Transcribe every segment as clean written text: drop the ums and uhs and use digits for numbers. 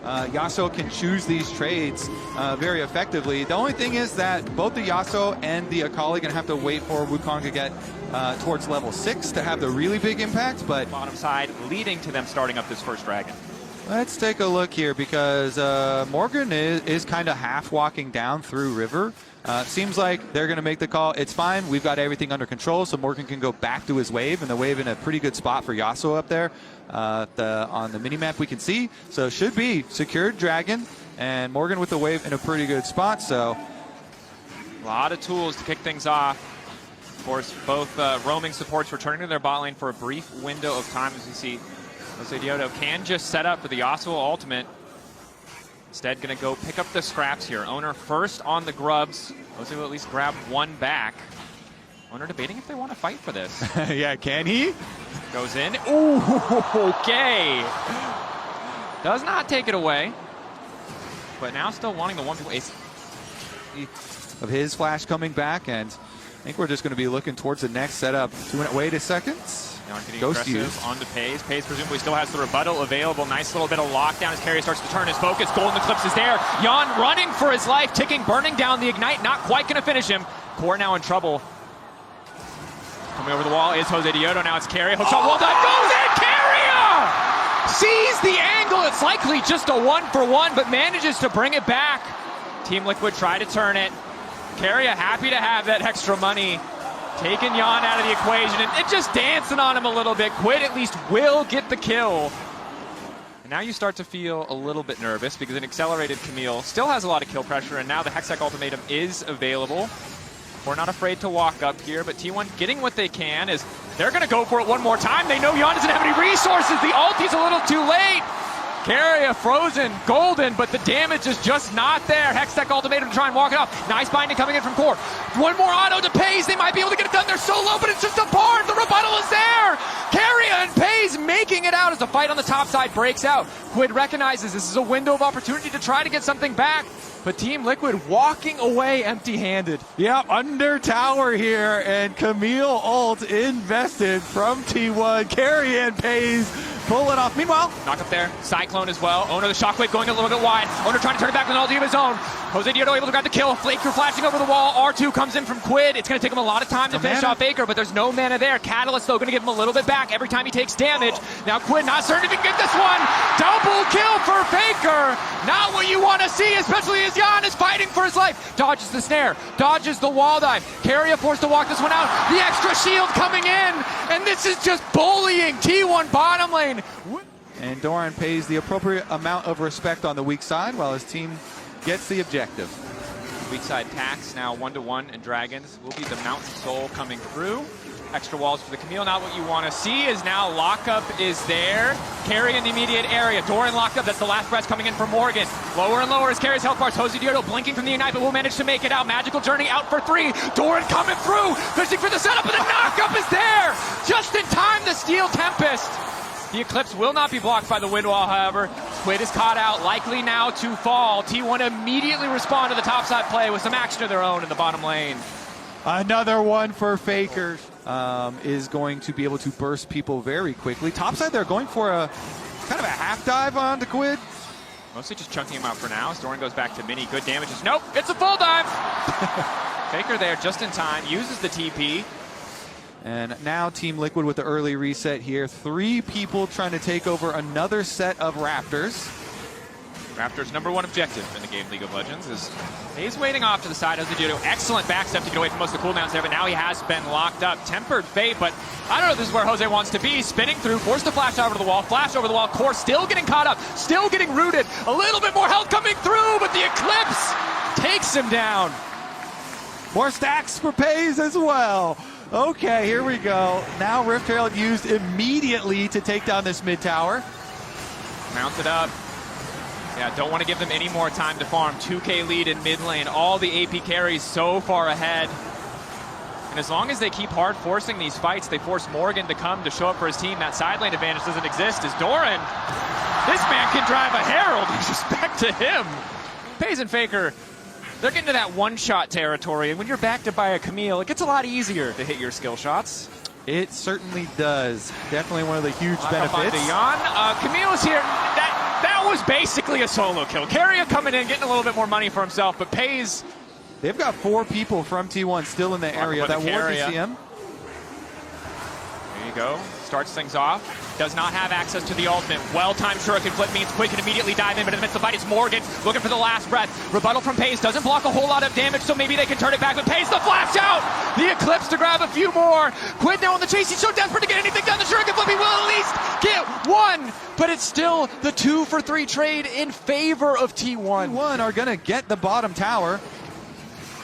Yasuo can choose these trades very effectively. The only thing is that both the Yasuo and the Akali are going to have to wait for Wukong to get towards level 6 to have the really big impact, but bottom side leading to them starting up this first dragon. Let's take a look here because Morgan is kind of half walking down through river. Seems like they're going to make the call. It's fine. We've got everything under control, so Morgan can go back to his wave, and the wave in a pretty good spot for Yasuo up there. On the mini-map we can see. So should be secured dragon, and Morgan with the wave in a pretty good spot. So a lot of tools to kick things off. Of course, both roaming supports returning to their bot lane for a brief window of time, as we see. Jose Diodo can just set up for the Yasuo ultimate. Instead, going to go pick up the scraps here. Owner first on the grubs. Jose will at least grab one back. Owner debating if they want to fight for this. Yeah, can he? Goes in. Ooh, okay. Does not take it away. But now still wanting the 1v1 ace. Of his flash coming back, and I think we're just going to be looking towards the next setup. 2-minute wait a second. Ghost use on to Pays. Pays presumably still has the rebuttal available. Nice little bit of lockdown as Carrier starts to turn his focus. Golden Eclipse is there. Jan running for his life, ticking, burning down the Ignite. Not quite going to finish him. Core now in trouble. Coming over the wall is Jose Diodo. Now it's Carrier. Hooks on wall dive. Goes in! Carrier! Sees the angle. It's likely just a 1-for-1, but manages to bring it back. Team Liquid try to turn it. Carrier happy to have that extra money. Taking Jan out of the equation and just dancing on him a little bit. Quid at least will get the kill. And now you start to feel a little bit nervous because an accelerated Camille still has a lot of kill pressure, and now the Hextech ultimatum is available. We're not afraid to walk up here, but T1 getting what they can is they're going to go for it one more time. They know Jan doesn't have any resources. The ulti's a little too late. Carrier frozen, golden, but the damage is just not there. Hextech ultimatum to try and walk it off. Nice binding coming in from Core. One more auto to Pays. They might be able to get it done. They're so low, but it's just a barn. The rebuttal is there. Carrier and Pays making it out as the fight on the top side breaks out. Quid recognizes this is a window of opportunity to try to get something back. But Team Liquid walking away empty-handed. Yeah, under tower here, and Camille ult invested from T1. Carrier and Pays pull it off. Meanwhile, knock up there. Cyclone as well. Owner the shockwave going a little bit wide. Owner trying to turn it back with an ulti of his own. Jose Diodo able to grab the kill. Faker flashing over the wall. R2 comes in from Quid. It's going to take him a lot of time to finish off Faker, but there's no mana there. Catalyst, though, going to give him a little bit back every time he takes damage. Now Quid not certain if he can get this one. Double kill for Faker. Not what you want to see, especially as Jan is fighting for his life. Dodges the snare. Dodges the wall dive. Carrier forced to walk this one out. The extra shield coming in. And this is just bullying T1 bottom lane. And Doran pays the appropriate amount of respect on the weak side while his team gets the objective. Weak side tax now 1-to-1, and Dragons will be the Mountain Soul coming through. Extra walls for the Camille. Not what you want to see is now lockup is there. Carry in the immediate area. Doran locked up. That's the last press coming in for Morgan. Lower and lower as Carrier's health bars. Jose Diodo blinking from the Ignite, but will manage to make it out. Magical Journey out for 3. Doran coming through. Fishing for the setup, and the knockup is there. Just in time, the Steel Tempest. The Eclipse will not be blocked by the wind wall, however. Quid is caught out, likely now to fall. T1 immediately respond to the topside play with some action of their own in the bottom lane. Another one for Faker. Is going to be able to burst people very quickly. Topside, they're going for a kind of a half dive onto Quid. Mostly just chunking him out for now. Doran goes back to mini. Good damages. Nope, it's a full dive. Faker there just in time, uses the TP. And now Team Liquid with the early reset here. 3 people trying to take over another set of Raptors. Raptors' #1 objective in the game League of Legends is he's waiting off to the side. Jose Diodo, excellent backstep to get away from most of the cooldowns there, but now he has been locked up. Tempered fate, but I don't know if this is where Jose wants to be. Spinning through, forced to flash over the wall, flash over the wall. Core still getting caught up, still getting rooted. A little bit more health coming through, but the Eclipse takes him down. More stacks for Pays as well. Okay, here we go. Now Rift Herald used immediately to take down this mid tower. Mounted up. Yeah, don't want to give them any more time to farm. 2K lead in mid lane. All the AP carries so far ahead. And as long as they keep hard forcing these fights, they force Morgan to come to show up for his team. That side lane advantage doesn't exist as Doran. This man can drive a Herald. Respect to him. Pays and Faker, they're getting to that one-shot territory. And when you're backed up by a Camille, it gets a lot easier to hit your skill shots. It certainly does. Definitely one of the huge benefits. Camille is here. That was basically a solo kill. Keria coming in, getting a little bit more money for himself, but Pays. They've got 4 people from T1 still in the area. That ward to see him. There you go. Starts things off. Does not have access to the ultimate. Well-timed shuriken flip means Quick can immediately dive in, but in the midst of the fight, it's Morgan looking for the last breath. Rebuttal from Pays doesn't block a whole lot of damage, so maybe they can turn it back, but Pays the flash out! The Eclipse to grab a few more. Quid now on the chase. He's so desperate to get anything done. The shuriken flip, he will at least get one, but it's still the 2-for-3 trade in favor of T1. T1 are going to get the bottom tower.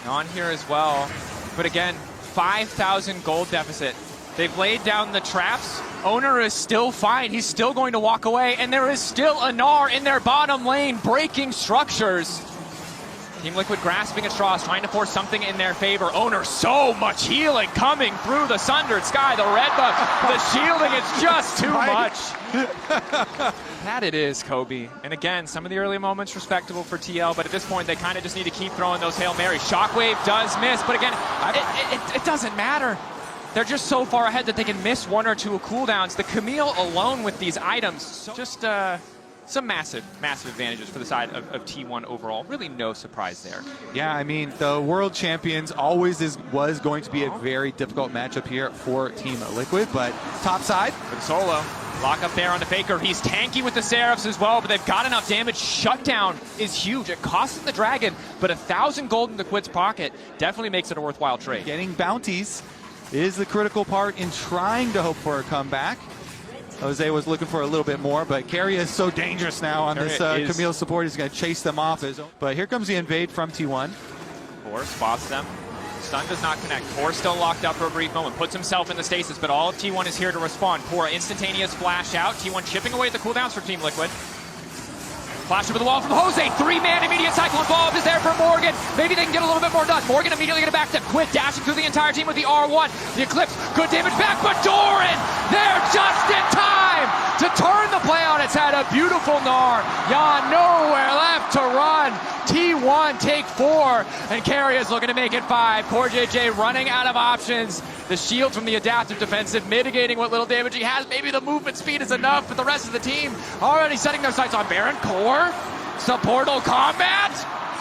On here as well, but again, 5,000 gold deficit. They've laid down the traps. Owner is still fine. He's still going to walk away, and there is still a Gnar in their bottom lane breaking structures. Team Liquid grasping at straws, trying to force something in their favor. Owner, so much healing coming through the Sundered Sky. The red buff, the shielding, it's just too much. That it is, Kobe. And again, some of the early moments respectable for TL, but at this point, they kind of just need to keep throwing those Hail Marys. Shockwave does miss, but again, it doesn't matter. They're just so far ahead that they can miss 1 or 2 cooldowns. The Camille alone with these items, just some massive, massive advantages for the side of T1 overall. Really no surprise there. Yeah, I mean, the World Champions was going to be a very difficult matchup here for Team Liquid, but top side. For the solo. Lock up there on the Faker. He's tanky with the Seraphs as well, but they've got enough damage. Shutdown is huge. It costs them the Dragon, but 1,000 gold in the Quid's pocket definitely makes it a worthwhile trade. Getting bounties is the critical part in trying to hope for a comeback. Jose was looking for a little bit more, but Keria is so dangerous now on this Camille support. He's going to chase them off. But here comes the invade from T1. Four spots them. Stun does not connect. Four still locked up for a brief moment. Puts himself in the stasis, but all of T1 is here to respond. Poor instantaneous flash out. T1 chipping away at the cooldowns for Team Liquid. Flash over the wall from Jose. 3-man immediate cyclone follow-up is there for Morgan. Maybe they can get a little bit more done. Morgan immediately get it back to Quid, dashing through the entire team with the R1. The Eclipse, good damage back, but Doran, they're just in time to turn the play on its head. A beautiful Gnar. Jan nowhere left to run. T1 take 4, and Keria's looking to make it 5. Poor JJ running out of options. The shield from the adaptive defensive mitigating what little damage he has. Maybe the movement speed is enough, but the rest of the team already setting their sights on Baron Core. Supportal combat.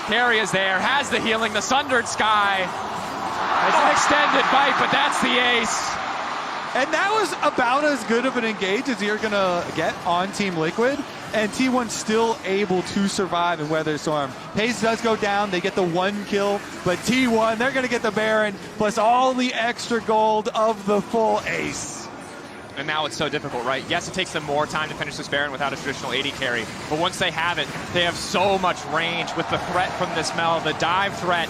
Keria's there, has the healing, the Sundered Sky. It's an extended bite, but that's the ace. And that was about as good of an engage as you're going to get on Team Liquid. And T1 still able to survive and weather the storm. Pace does go down, they get the 1 kill, but T1, they're going to get the Baron, plus all the extra gold of the full ace. And now it's so difficult, right? Yes, it takes them more time to finish this Baron without a traditional AD carry, but once they have it, they have so much range with the threat from the smell, the dive threat.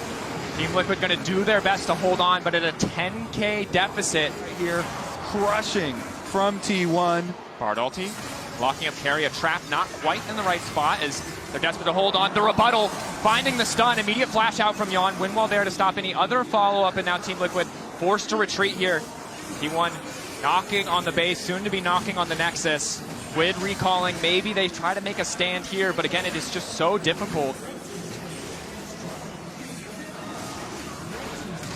Team Liquid going to do their best to hold on, but at a 10k deficit. Here, crushing from T1. Bard ulti. Locking up Keria, trap not quite in the right spot as they're desperate to hold on. The rebuttal, finding the stun, immediate flash out from Jan. Winwell there to stop any other follow-up, and now Team Liquid forced to retreat here. T1 knocking on the base, soon to be knocking on the Nexus. Quid recalling, maybe they try to make a stand here, but again, it is just so difficult.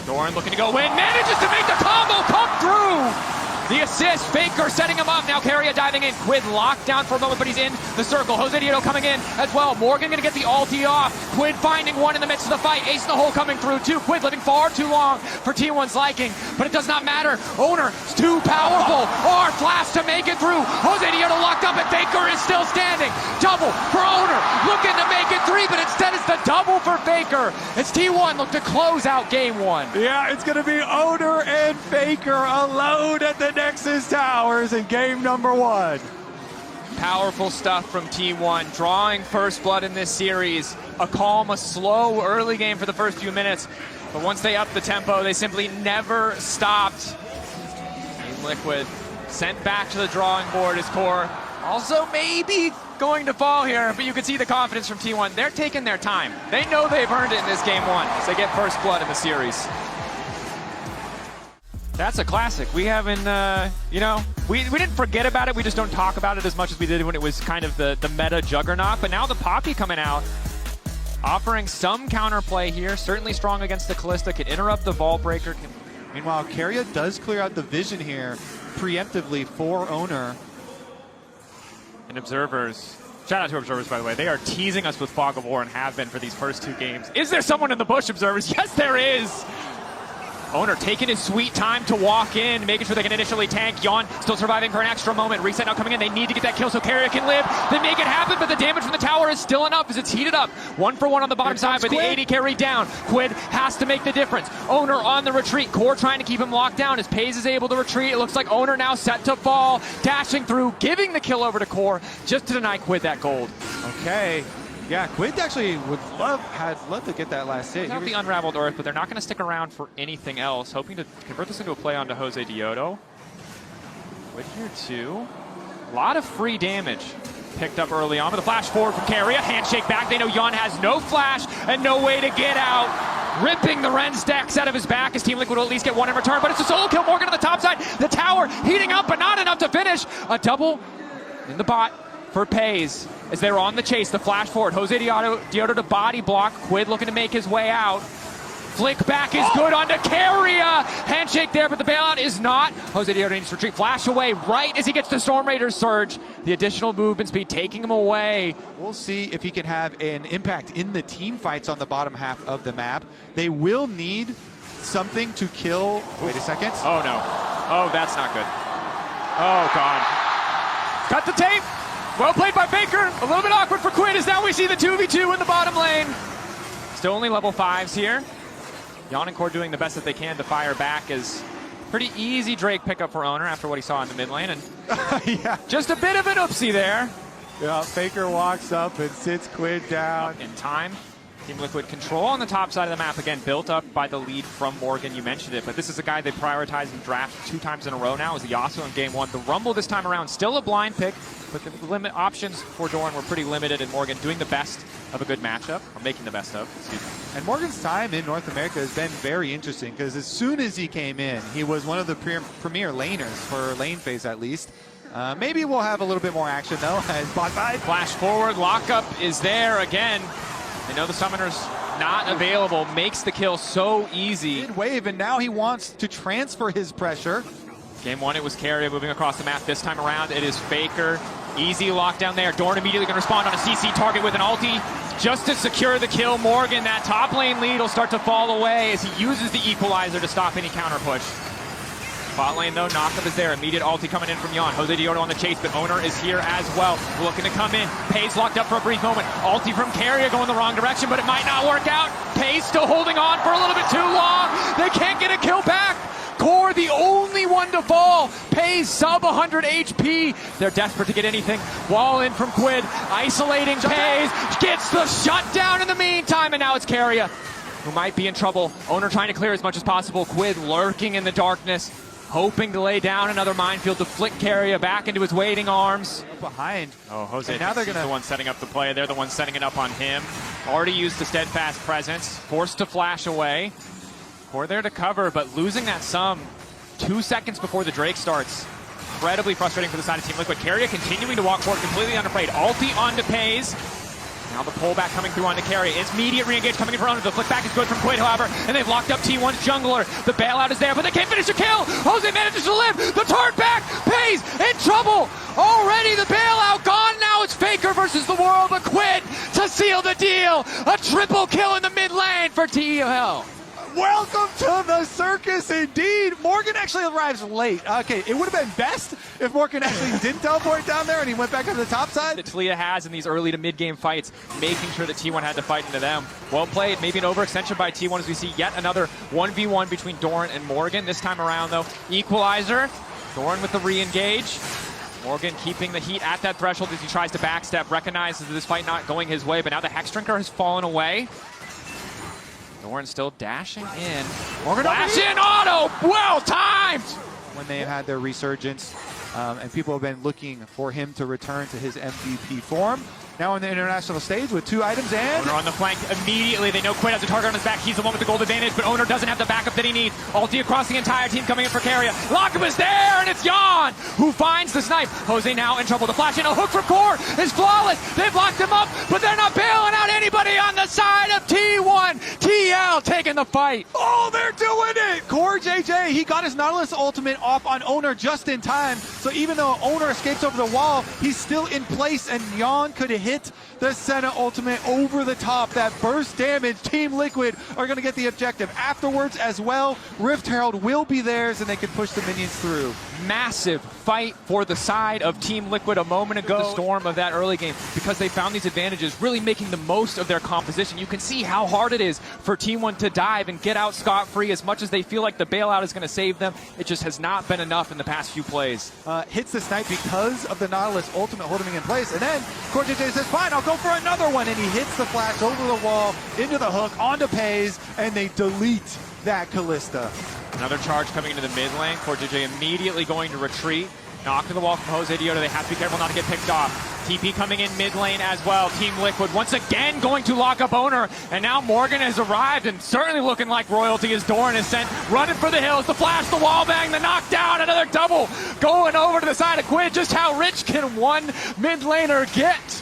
Doran looking to go in, manages to make the combo come through! The assist, Faker setting him up. Now Keria diving in. Quid locked down for a moment, but he's in the circle. Jose Dieto coming in as well. Morgan going to get the ulti off. Quid finding one in the midst of the fight. Ace in the hole coming through too. Quid living far too long for T1's liking, but it does not matter. Owner is too powerful. R flash to make it through. Jose Dieto locked up, and Faker is still standing. Double for Owner. Looking to make it 3, but instead it's the double for Faker. It's T1 look to close out game 1. Yeah, it's going to be Owner and Faker alone at the Nexus Towers in game number 1. Powerful stuff from T1, drawing first blood in this series. A calm, a slow early game for the first few minutes, but once they upped the tempo, they simply never stopped. Team Liquid sent back to the drawing board as Core also maybe going to fall here, but you can see the confidence from T1. They're taking their time. They know they've earned it in this game 1, so they get first blood in the series. That's a classic. We haven't, we didn't forget about it. We just don't talk about it as much as we did when it was kind of the meta juggernaut. But now the Poppy coming out, offering some counterplay here. Certainly strong against the Callista. Can interrupt the Vault Breaker. Meanwhile, Keria does clear out the vision here preemptively for Owner. And Observers Shout out to Observers, by the way. They are teasing us with Fog of War and have been for these first 2 games. Is there someone in the bush, Observers? Yes, there is. Owner taking his sweet time to walk in, making sure they can initially tank. Yawn still surviving for an extra moment. Reset now coming in. They need to get that kill so Carrier can live. They make it happen, but the damage from the tower is still enough as it's heated up. 1 for 1 on the bottom side, but the 80 carry down. Quid has to make the difference. Owner on the retreat. Core trying to keep him locked down as Pays is able to retreat. It looks like Owner now set to fall. Dashing through, giving the kill over to Core just to deny Quid that gold. Okay. Yeah, Quid actually had loved to get that last hit. Not the Unraveled Earth, but they're not going to stick around for anything else. Hoping to convert this into a play onto Jose Diodo. Quid here too. A lot of free damage picked up early on, but the flash forward from Carrier. Handshake back. They know Yawn has no flash and no way to get out. Ripping the Ren stacks out of his back as Team Liquid will at least get 1 in return, but it's a solo kill. Morgan on the top side. The tower heating up, but not enough to finish. A double in the bot for Pays as they're on the chase. The flash forward. Jose Diodo to body block. Quid looking to make his way out. Flick back is good onto Carrier. Handshake there, but the bailout is not. Jose Diodo needs to retreat. Flash away right as he gets the Storm Raider's surge. The additional movement speed taking him away. We'll see if he can have an impact in the team fights on the bottom half of the map. They will need something to kill. Wait a second. Oh, no. Oh, that's not good. Oh, God. Cut the tape. Well played by Faker. A little bit awkward for Quid as now we see the 2v2 in the bottom lane. Still only level 5s here. Yawn and Core doing the best that they can to fire back as pretty easy Drake pickup for Owner after what he saw in the mid lane. And yeah, just a bit of an oopsie there. Yeah, Faker walks up and sits Quid down. Up in time. Team Liquid control on the top side of the map, again, built up by the lead from Morgan. You mentioned it, but this is a guy they prioritize and draft 2 times in a row now as the Yasuo in game 1. The Rumble this time around, still a blind pick, but the limit options for Doran were pretty limited, and Morgan doing the best of a good matchup, or making the best of, excuse me. And Morgan's time in North America has been very interesting because as soon as he came in, he was one of the premier laners for lane phase at least. Maybe we'll have a little bit more action though as bot side. Flash forward, lockup is there again. They know the summoner's not available, makes the kill so easy. Mid wave, and now he wants to transfer his pressure. Game 1, it was Carrier moving across the map. This time around, it is Faker. Easy lockdown there. Doran immediately going to respond on a CC target with an ulti just to secure the kill. Morgan, that top lane lead will start to fall away as he uses the equalizer to stop any counter push. Bot lane though, knockup is there. Immediate ulti coming in from Yawn. Jose Diodo on the chase, but Owner is here as well. Looking to come in. Pays locked up for a brief moment. Ulti from Carrier going the wrong direction, but it might not work out. Pays still holding on for a little bit too long. They can't get a kill back. Core the only one to fall. Pays sub 100 HP. They're desperate to get anything. Wall in from Quid. Isolating Pays. Gets the shutdown in the meantime, and now it's Carrier who might be in trouble. Owner trying to clear as much as possible. Quid lurking in the darkness, hoping to lay down another minefield to flick Carrier back into his waiting arms. Behind. Oh, Jose, and now they're the one setting up the play. They're the one setting it up on him. Already used the steadfast presence. Forced to flash away. Core there to cover, but losing that sum 2 seconds before the Drake starts. Incredibly frustrating for the side of Team Liquid. Carrier continuing to walk forward, completely unafraid. Ulti onto Pays. Now the pullback coming through onto Carrier. It's immediate re-engage coming in for Owner. The flick back is good from Quid, however, and they've locked up T1's jungler. The bailout is there, but they can't finish a kill. Jose manages to live. The turn back. Pays in trouble. Already the bailout gone. Now it's Faker versus the world, but Quid to seal the deal. A triple kill in the mid lane for TL. Welcome to the circus, indeed. Morgan actually arrives late. Okay, it would have been best if Morgan actually didn't teleport down there and he went back up to the top side. That Talia has in these early to mid-game fights, making sure that T1 had to fight into them. Well played, maybe an overextension by T1 as we see yet another 1v1 between Doran and Morgan. This time around, though, equalizer. Doran with the re-engage. Morgan keeping the heat at that threshold as he tries to backstep, recognizes this fight not going his way, but now the Hex Drinker has fallen away. Doran still dashing in. Morgan flash in auto! Well timed! When they had their resurgence, and people have been looking for him to return to his MVP form. Now on the international stage with 2 items and... Owner on the flank immediately. They know Quid has a target on his back. He's the one with the gold advantage, but Owner doesn't have the backup that he needs. Ulti across the entire team coming in for Carrier. Lockup is there, and it's Yawn who finds the snipe. Jose now in trouble. The flash in. A hook from Core is flawless. They've locked him up, but they're not bailing out anybody on the side of T1. TL Vital taking the fight. Oh, they're doing it! Core JJ, he got his Nautilus ultimate off on Owner just in time. So even though Owner escapes over the wall, he's still in place, and Jan could hit the Senna ultimate over the top. That burst damage, Team Liquid are going to get the objective. Afterwards as well, Rift Herald will be theirs, and they can push the minions through. Massive fight for the side of Team Liquid a moment ago. The storm of that early game, because they found these advantages, really making the most of their composition. You can see how hard it is for Team 1 to dive and get out scot-free. As much as they feel like the bailout is going to save them, it just has not been enough in the past few plays. Hits the snipe because of the Nautilus ultimate holding him in place, and then Core JJ says, fine, I'll go for another one, and he hits the flash over the wall, into the hook, onto Pays, and they delete that Callista. Another charge coming into the mid lane. Core JJ immediately going to retreat. Knock to the wall from Jose Dioto. They have to be careful not to get picked off. TP coming in mid lane as well. Team Liquid once again going to lock up Owner. And now Morgan has arrived and certainly looking like royalty as Doran is sent. Running for the hills. The flash, the wall bang, the knockdown. Another double going over to the side of Quid. Just how rich can one mid laner get?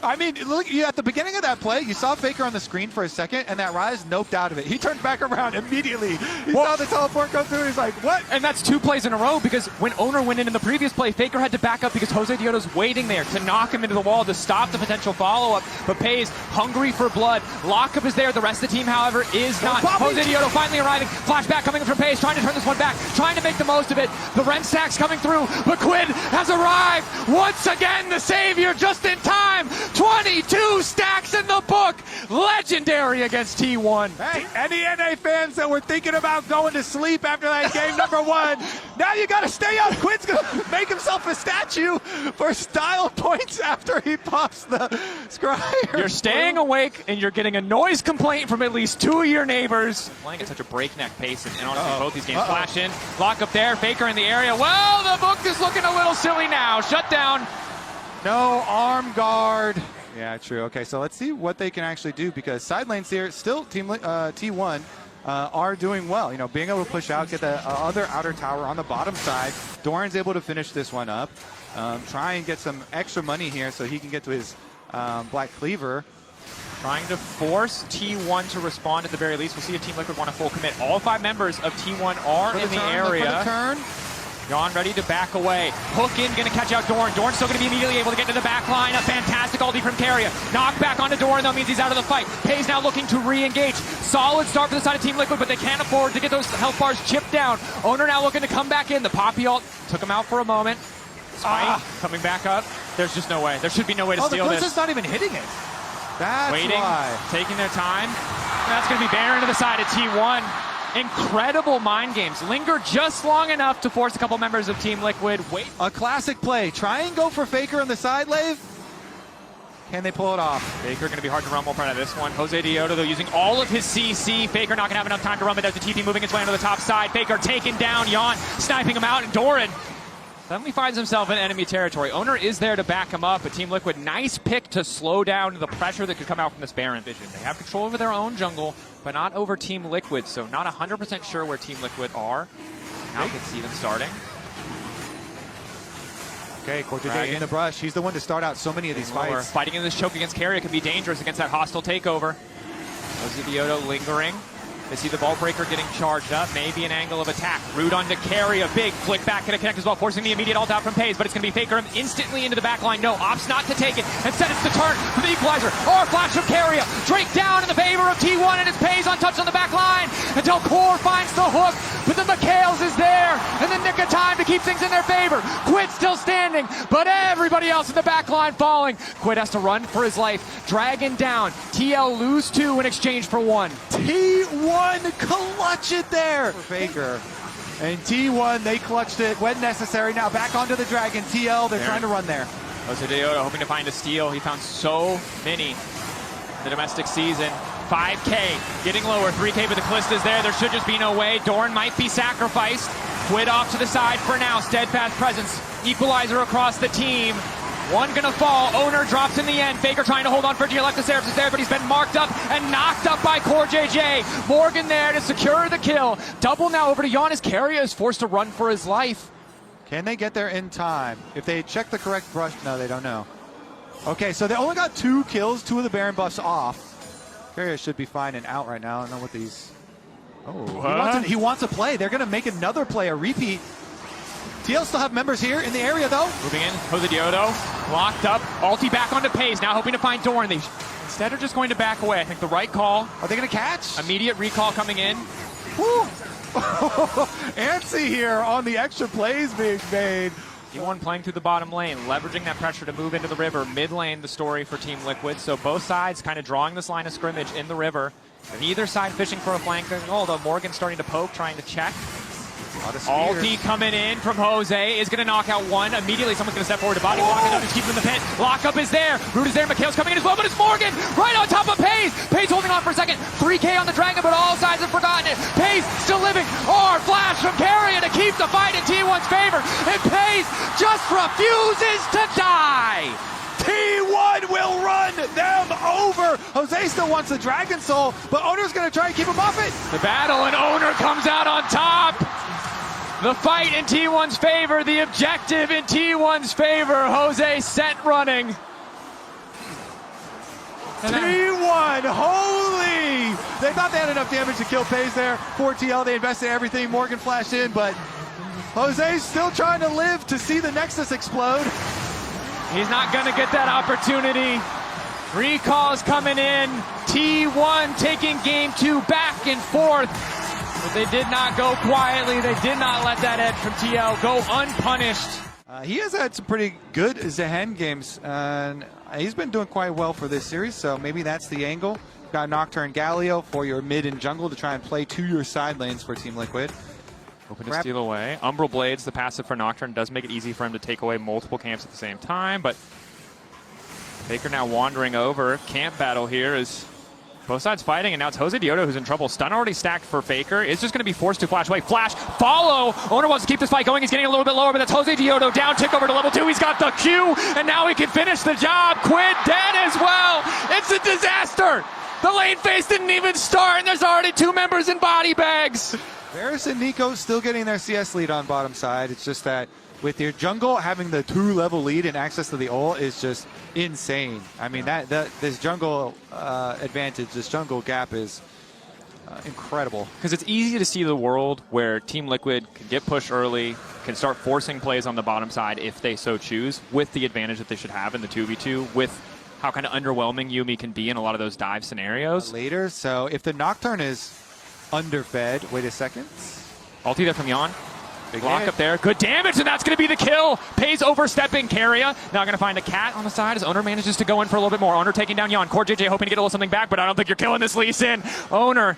I mean, look, at the beginning of that play, you saw Faker on the screen for a second, and that Ryze noped out of it. He turned back around immediately. He saw the teleport go through. He's like, what? And that's 2 plays in a row, because when Owner went in the previous play, Faker had to back up because Jose Dioto's waiting there to knock him into the wall to stop the potential follow-up. But Pays, hungry for blood. Lockup is there. The rest of the team, however, is not. Jose Dioto finally arriving. Flashback coming from Pays, trying to turn this one back, trying to make the most of it. The Ren stacks coming through, but Quid has arrived. Once again, the savior just in time. 22 stacks in the book. Legendary against T1. Hey, any NA fans that were thinking about going to sleep after that game number 1, now you got to stay up. Quid's going to make himself a statue for style points after he pops the Scryer. You're staying awake, and you're getting a noise complaint from at least 2 of your neighbors. Playing at such a breakneck pace, and honestly, both these games flash in. Lock up there. Faker in the area. Well, the book is looking a little silly now. Shut down. No arm guard. Yeah, true. Okay, so let's see what they can actually do, because side lanes here, still Team T1 are doing well. You know, being able to push out, get the other outer tower on the bottom side. Doran's able to finish this one up. Try and get some extra money here so he can get to his Black Cleaver. Trying to force T1 to respond at the very least. We'll see if Team Liquid want to full commit. All 5 members of T1 are in the area. Jan ready to back away. Hook in, going to catch out Doran. Doran's still going to be immediately able to get to the back line. A fantastic ulti from Carrier. Knock back onto Doran, though, means he's out of the fight. Pays now looking to re-engage. Solid start for the side of Team Liquid, but they can't afford to get those health bars chipped down. Owner now looking to come back in. The Poppy ult took him out for a moment. Spike coming back up. There's just no way. There should be no way to steal this. The Ghost is not even hitting it. That's waiting, why. Taking their time. That's going to be Baron to the side of T1. Incredible mind games. Linger just long enough to force a couple members of Team Liquid. Wait. A classic play. Try and go for Faker on the side lane. Can they pull it off? Faker going to be hard to rumble part of this one. Jose Dioto, though, using all of his CC. Faker not going to have enough time to run, but there's the TP moving its way onto the top side. Faker taken down. Jan sniping him out, and Doran suddenly finds himself in enemy territory. Owner is there to back him up, but Team Liquid, nice pick to slow down the pressure that could come out from this Baron vision. They have control over their own jungle, but not over Team Liquid, so not 100% sure where Team Liquid are. Now you can see them starting. Okay, Core JJ in the brush. He's the one to start out so many of these fights. Fighting in this choke against Carrier can be dangerous against that hostile takeover. Jose Dioto lingering. They see the ball breaker getting charged up. Maybe an angle of attack. Root onto Carry. A big flick back. Going to connect as well, forcing the immediate ult out from Pays. But it's going to be Faker instantly into the back line. No, opts not to take it. Instead, it's the turn for the equalizer. Or flash from Carrier. Drake down in the favor of T1, and it's Pays untouched on the back line until Core finds the hook. But then McHale's is there. And the nick of time to keep things in their favor. Quid still standing, but everybody else in the back line falling. Quid has to run for his life. Dragon down. TL lose 2 in exchange for 1. T1 clutch it there for Faker. And T1, they clutched it when necessary. Now back onto the Dragon. TL, they're trying to run there. Jose Dioto hoping to find a steal. He found so many in the domestic season. 5K, getting lower. 3K, but the Callista's there. There should just be no way. Doran might be sacrificed. Quid off to the side for now. Steadfast presence. Equalizer across the team. One gonna fall. Owner drops in the end. Faker trying to hold on for dear life. The Seraphs is there, but he's been marked up and knocked up by Core JJ. Morgan there to secure the kill. Double now over to Giannis. Carrier is forced to run for his life. Can they get there in time? If they check the correct brush, no, they don't know. Okay, so they only got 2 kills, 2 of the Baron buffs off. Carrier should be fine and out right now. I don't know what these... Oh, he wants a play. They're going to make another play, a repeat. TL still have members here in the area, though. Moving in, Jose Diodo, locked up. Ulti back onto Pace, now hoping to find Doran. They instead are just going to back away. I think the right call. Are they going to catch? Immediate recall coming in. Woo! Antsy here on the extra plays being made. T1 playing through the bottom lane, leveraging that pressure to move into the river. Mid lane, the story for Team Liquid. So both sides kind of drawing this line of scrimmage in the river. And either side fishing for a flank, although Morgan starting to poke, trying to check. Ulti coming in from Jose is going to knock out one. Immediately someone's going to step forward to body block and just keep him in the pit. Lockup is there. Root is there. Mikhail's coming in as well, but it's Morgan right on top of Pace. Pace holding on for a second. 3K on the Dragon, but all sides have forgotten it. Pace still living. Flash from Carrier to keep the fight in T1's favor. And Pace just refuses to die. T1 will run them over. Jose still wants the Dragon Soul, but Owner's going to try and keep him off it. The battle, and Owner comes out on top. The fight in T1's favor, the objective in T1's favor. Jose sent running. T1, holy! They thought they had enough damage to kill Pace there. 4TL, they invested everything. Morgan flashed in, but Jose's still trying to live to see the Nexus explode. He's not going to get that opportunity. Recalls coming in. T1 taking game 2 back and forth. But they did not go quietly. They did not let that edge from TL go unpunished. He has had some pretty good Zehen games, and he's been doing quite well for this series, so maybe that's the angle. Got Nocturne Galio for your mid and jungle to try and play to your side lanes for Team Liquid. Open to steal away. Umbral Blades, the passive for Nocturne, does make it easy for him to take away multiple camps at the same time, but Faker now wandering over. Camp battle here is both sides fighting, and now it's Jose Diodo who's in trouble. Stun already stacked for Faker. Is just going to be forced to flash away. Flash, follow. Owner wants to keep this fight going. He's getting a little bit lower, but that's Jose Diodo down. Tick over to level 2. He's got the Q, and now he can finish the job. Quid dead as well. It's a disaster. The lane phase didn't even start, and there's already 2 members in body bags. Varus and Nico still getting their CS lead on bottom side. It's just that with your jungle having the 2-level lead and access to the ult is just insane. I mean, this jungle advantage, this jungle gap is incredible. Because it's easy to see the world where Team Liquid can get pushed early, can start forcing plays on the bottom side if they so choose, with the advantage that they should have in the 2v2, with how kind of underwhelming Yuumi can be in a lot of those dive scenarios. Later, so if the Nocturne is underfed, wait a second. Ulti there from Yon. Big Block up there. Good damage, and that's going to be the kill. Pays overstepping Carrier. Now going to find a cat on the side as Owner manages to go in for a little bit more. Owner taking down Yon. Core JJ hoping to get a little something back, but I don't think you're killing this Lee Sin. Owner.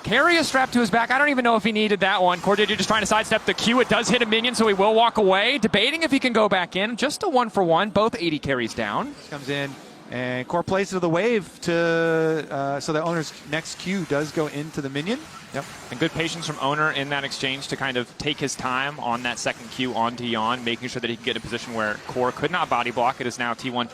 Carrier strapped to his back. I don't even know if he needed that one. Core JJ just trying to sidestep the Q. It does hit a minion, so he will walk away. Debating if he can go back in. Just a 1-for-1. Both 80 carries down. Comes in. And Core plays to the wave to so the Owner's next Q does go into the minion. Yep. And good patience from Owner in that exchange to kind of take his time on that second Q onto Yon, making sure that he can get in a position where Core could not body block. It is now T1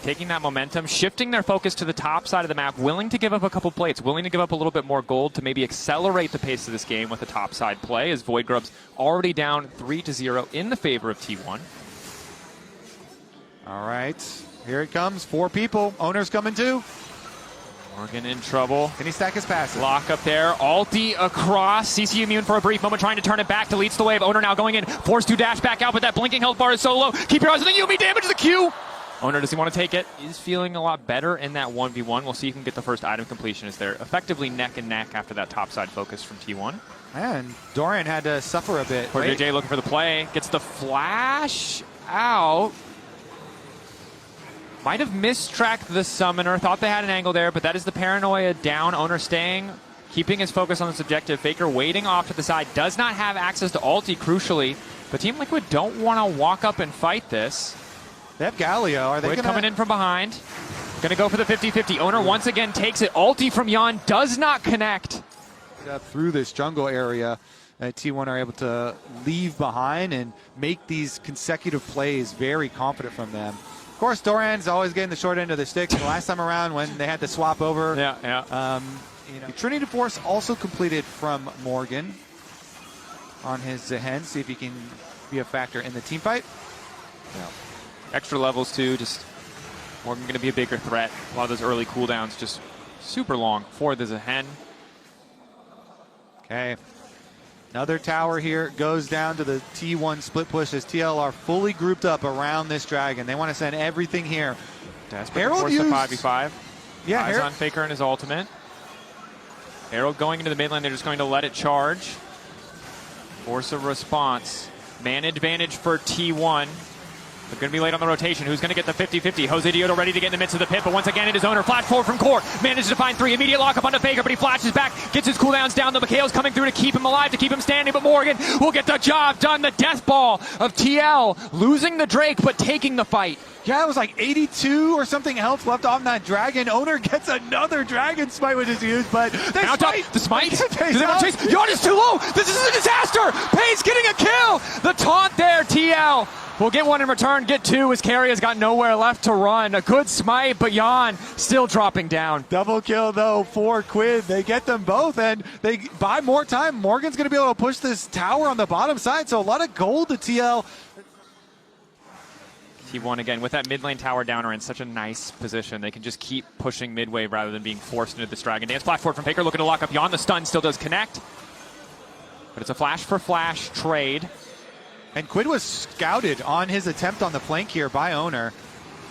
taking that momentum, shifting their focus to the top side of the map, willing to give up a couple plates, willing to give up a little bit more gold to maybe accelerate the pace of this game with a top side play, as Void Grub's already down 3-0 in the favor of T1. All right. Here it comes. 4 people. Owner's coming too. Morgan in trouble. Can he stack his passive? Lock up there. Ulti across. CC immune for a brief moment, trying to turn it back. Deletes the wave. Owner now going in. Forced to dash back out, but that blinking health bar is so low. Keep your eyes on the Yuumi. Damage the Q. Owner, does he want to take it? He's feeling a lot better in that 1v1. We'll see if he can get the first item completion as they're effectively neck and neck after that topside focus from T1. And Dorian had to suffer a bit. Poor JJ looking for the play. Gets the flash out. Might have mistracked the summoner. Thought they had an angle there, but that is the paranoia down. Owner staying, keeping his focus on this objective. Faker waiting off to the side. Does not have access to ulti, crucially. But Team Liquid don't want to walk up and fight this. They have Galio. Are they coming in from behind? Going to go for the 50-50. Owner once again takes it. Ulti from Yon does not connect. Through this jungle area, T1 are able to leave behind and make these consecutive plays very confident from them. Of course, Doran's always getting the short end of the stick. The last time around when they had to swap over. Trinity Force also completed from Morgan on his Zehen. See if he can be a factor in the team fight. Yeah. Extra levels too. Just Morgan going to be a bigger threat. A lot of those early cooldowns just super long for the Zehen. Okay. Another tower here goes down to the T1 split push as TL are fully grouped up around this dragon. They want to send everything here. Desperate to force the 5v5. Yeah, Eyes on Faker and his ultimate. Herald going into the mid lane. They're just going to let it charge. Force a response. Man advantage for T1. They're going to be late on the rotation. Who's going to get the 50-50? Jose Dioto ready to get in the midst of the pit, but once again it is Owner. Flash forward from core. Manages to find 3. Immediate lockup onto Faker, but he flashes back. Gets his cooldowns down. The McHale's coming through to keep him alive, to keep him standing, but Morgan will get the job done. The death ball of TL. Losing the Drake, but taking the fight. Yeah, it was like 82 or something health left on that dragon. Owner gets another dragon smite, which is used, but they smite. The smite? Do Pays they want to chase? Yon is too low. This is a disaster. Pace getting a kill. The taunt there, TL. We'll get one in return, get 2 as Carry has got nowhere left to run. A good smite, but Yon still dropping down. Double kill, though, for Quid. They get them both, and they buy more time. Morgan's going to be able to push this tower on the bottom side, so a lot of gold to TL. T1 again with that mid lane tower downer in such a nice position. They can just keep pushing midway rather than being forced into this Dragon Dance. Flash forward from Faker, looking to lock up Yon. The stun still does connect, but it's a flash for flash trade. And Quid was scouted on his attempt on the flank here by Owner.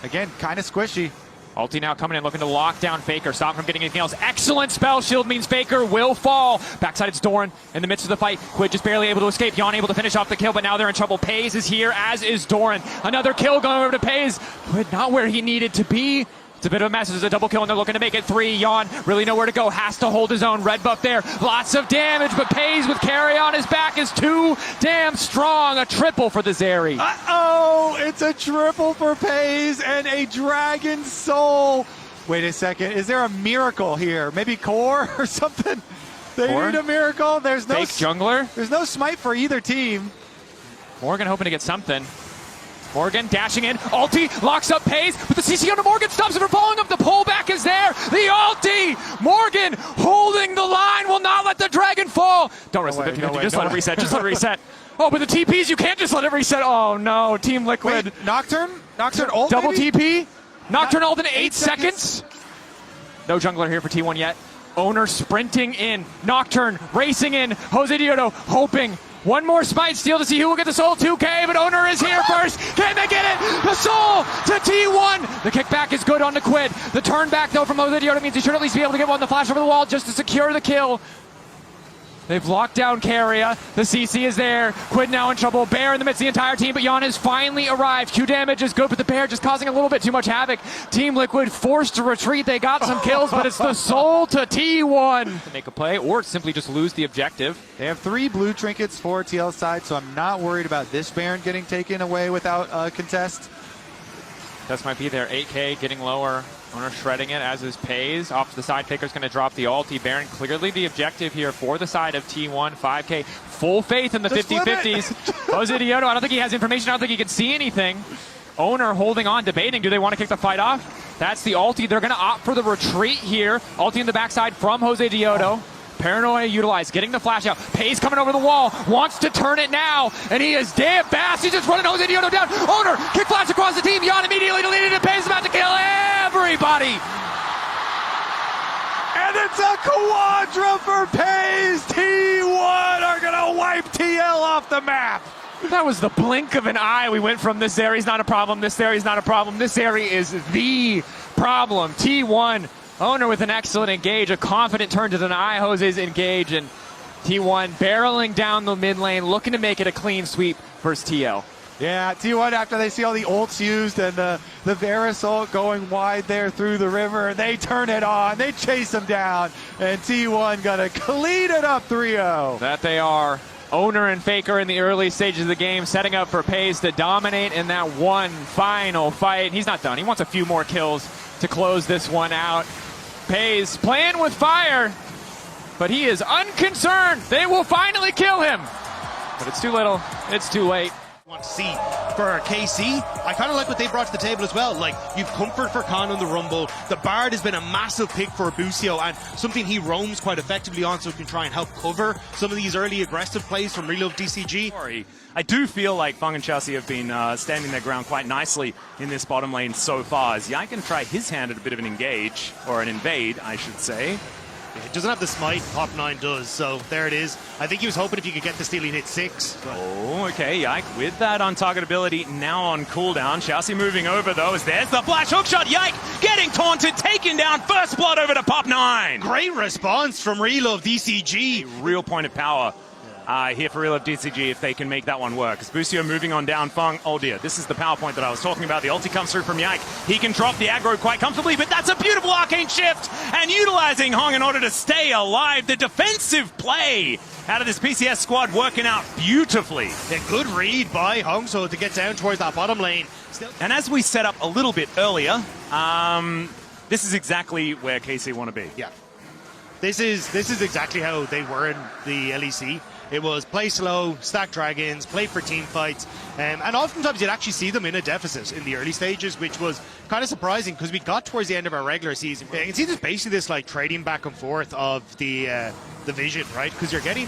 Again, kind of squishy. Ulti now coming in, looking to lock down Faker, stop him from getting anything else. Excellent spell shield means Faker will fall. Backside it's Doran in the midst of the fight. Quid just barely able to escape. Yon able to finish off the kill, but now they're in trouble. Pays is here, as is Doran. Another kill going over to Pays. Quid not where he needed to be. It's a bit of a mess. There's a double kill, and they're looking to make it 3. Yon really nowhere to go. Has to hold his own. Red buff there. Lots of damage, but Pays with Carry on his back is too damn strong. A triple for the Zeri. Uh-oh! It's a triple for Pays and a Dragon Soul. Wait a second. Is there a miracle here? Maybe core or something? They need a miracle. There's no fake jungler. There's no smite for either team. Morgan hoping to get something. Morgan dashing in, ulti, locks up Pays, but the CC onto Morgan stops him from falling up. The pullback is there, the ulti! Morgan holding the line, will not let the dragon fall. Don't risk the 50-50, just let it reset, just let it reset. Oh, but the TPs, you can't just let it reset. Oh no, Team Liquid. Wait, Nocturne ult double maybe? TP, Nocturne ult in 8 seconds. No jungler here for T1 yet. Owner sprinting in, Nocturne racing in, Jose Dioto hoping. One more smite steal to see who will get the soul. 2K, but Owner is here first. Can they get it? The soul to T1. The kickback is good on the Quid. The turn back, though, from Jose Dioto means he should at least be able to get one. The flash over the wall just to secure the kill. They've locked down Carria. The CC is there. Quid now in trouble. Bear in the midst of the entire team, but Yon has finally arrived. Q damage is good, but the Bear just causing a little bit too much havoc. Team Liquid forced to retreat. They got some kills, but it's the soul to T1 to make a play, or simply just lose the objective. They have 3 blue trinkets for TL side, so I'm not worried about this Baron getting taken away without a contest. This might be their 8K getting lower. Owner shredding it, as is Pays. Off to the side, Faker's going to drop the ulti. Baron clearly the objective here for the side of T1. 5K, full faith in the 50-50s. Jose Dioto, I don't think he has information. I don't think he can see anything. Owner holding on, debating. Do they want to kick the fight off? That's the ulti. They're going to opt for the retreat here. Ulti in the backside from Jose Dioto. Paranoia utilized, getting the flash out. Pays coming over the wall, wants to turn it now, and he is damn fast. He's just running Jose Dioto down. Owner, kick flash across the team. Yon immediately deleted it. Pays about to kill everybody. And it's a quadra for Pays. T1 are going to wipe TL off the map. That was the blink of an eye. We went from this area's not a problem, this area's not a problem, this area is the problem. T1, Owner with an excellent engage, a confident turn to deny Jose's engage, and T1 barreling down the mid lane, looking to make it a clean sweep versus TL. Yeah, T1 after they see all the ults used and the Varus ult going wide there through the river, they turn it on, they chase them down, and T1 gonna clean it up 3-0. That they are. Owner and Faker in the early stages of the game, setting up for Pays to dominate in that one final fight. He's not done. He wants a few more kills to close this one out. Pays playing with fire, but he is unconcerned. They will finally kill him. But it's too little. It's too late. Want to see for KC, I kind of like what they brought to the table as well. Like, you've comfort for Khan on the Rumble. The Bard has been a massive pick for Busio and something he roams quite effectively on, so can try and help cover some of these early aggressive plays from Reload DCG. Sorry. I do feel like Fung and Chelsea have been standing their ground quite nicely in this bottom lane so far, as Yike can try his hand at a bit of an engage, or an invade, I should say. It doesn't have the smite, Pop9 does, so there it is. I think he was hoping if he could get the steal, he'd hit 6. But... Oh, okay, Yike with that untargetability now on cooldown. Chelsea moving over, though, as there's the flash hookshot. Yike getting taunted, taken down, first blood over to Pop9. Great response from Reload DCG. A real point of power. Here for Reload DCG if they can make that one work. As Busio moving on down, Fung, oh dear, this is the power point that I was talking about. The ulti comes through from Yike. He can drop the aggro quite comfortably, but that's a beautiful arcane shift, and utilizing Hong in order to stay alive. The defensive play out of this PCS squad working out beautifully. A good read by Hong so to get down towards that bottom lane. And as we set up a little bit earlier, this is exactly where KC want to be. Yeah. This is exactly how they were in the LEC. It was play slow, stack dragons, play for team fights, and oftentimes you'd actually see them in a deficit in the early stages, which was kind of surprising because we got towards the end of our regular season. You can see there's basically this like trading back and forth of the vision, right? Because you're getting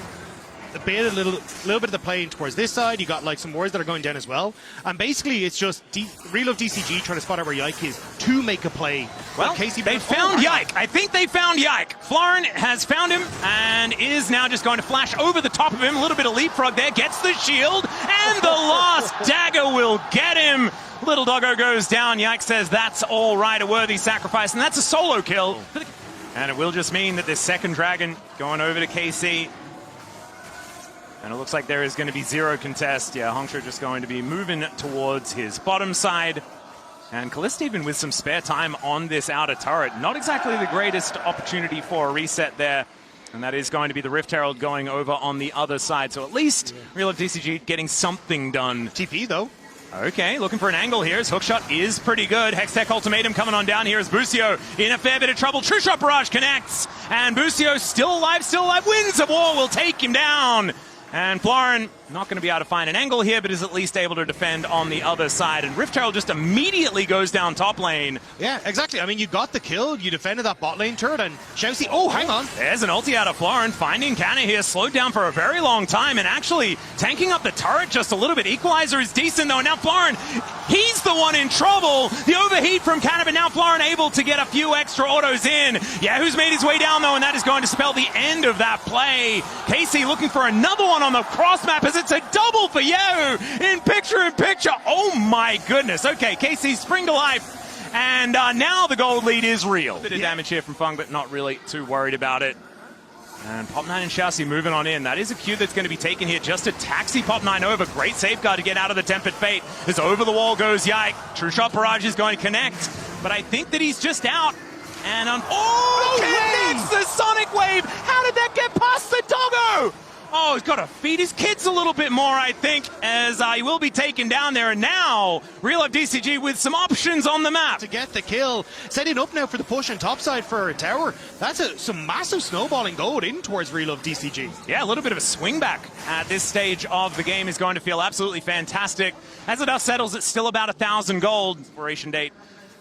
a little bit of the play towards this side. You got like some wards that are going down as well, and basically it's just Reload DCG trying to spot out where Yike is to make a play. Well, they found Yike. I think they found Yike. Florin has found him and is now just going to flash over the top of him. A little bit of leapfrog there, gets the shield, and the last dagger will get him. Little doggo goes down. Yike says that's all right, a worthy sacrifice, and that's a solo kill. And it will just mean that this second dragon going over to KC. And it looks like there is going to be zero contest. Yeah, Hongshu just going to be moving towards his bottom side. And Callista even with some spare time on this outer turret. Not exactly the greatest opportunity for a reset there. And that is going to be the Rift Herald going over on the other side. So at least Real DCG getting something done. TP though. Okay, looking for an angle here. His hookshot is pretty good. Hextech Ultimatum coming on down here as Busio in a fair bit of trouble. True Shot Barrage connects. And Busio still alive. Winds of War will take him down. And Florin not going to be able to find an angle here, but is at least able to defend on the other side. And Rift Herald just immediately goes down top lane. Yeah, exactly. I mean, you got the kill, you defended that bot lane turret, and Shousey, oh, hang on. There's an ulti out of Florin, finding Canna here, slowed down for a very long time, and actually tanking up the turret just a little bit. Equalizer is decent, though, and now Florin, he's the one in trouble. The overheat from Canna, but now Florin able to get a few extra autos in. Yahoo's made his way down, though, and that is going to spell the end of that play. Casey looking for another one on the cross map as it's a double for Yahoo in picture. Oh my goodness. Okay, Casey spring to life, and now the gold lead is real. Bit of damage here from Fung, but not really too worried about it. And Pop9 and Chassis moving on in. That is a Q that's going to be taken here just to taxi Pop9 over. Great safeguard to get out of the Tempered Fate. As over the wall goes Yike. True Shot Barrage is going to connect, but I think that he's just out. And connects the Sonic Wave. How did that get past the doggo? Oh, he's got to feed his kids a little bit more, I think, as he will be taken down there. And now, Real Life DCG with some options on the map. To get the kill, setting up now for the push on topside for a tower. That's some massive snowballing gold in towards Real Life DCG. Yeah, a little bit of a swing back at this stage of the game is going to feel absolutely fantastic. As the dust settles, it's still about 1,000 gold. Expiration date.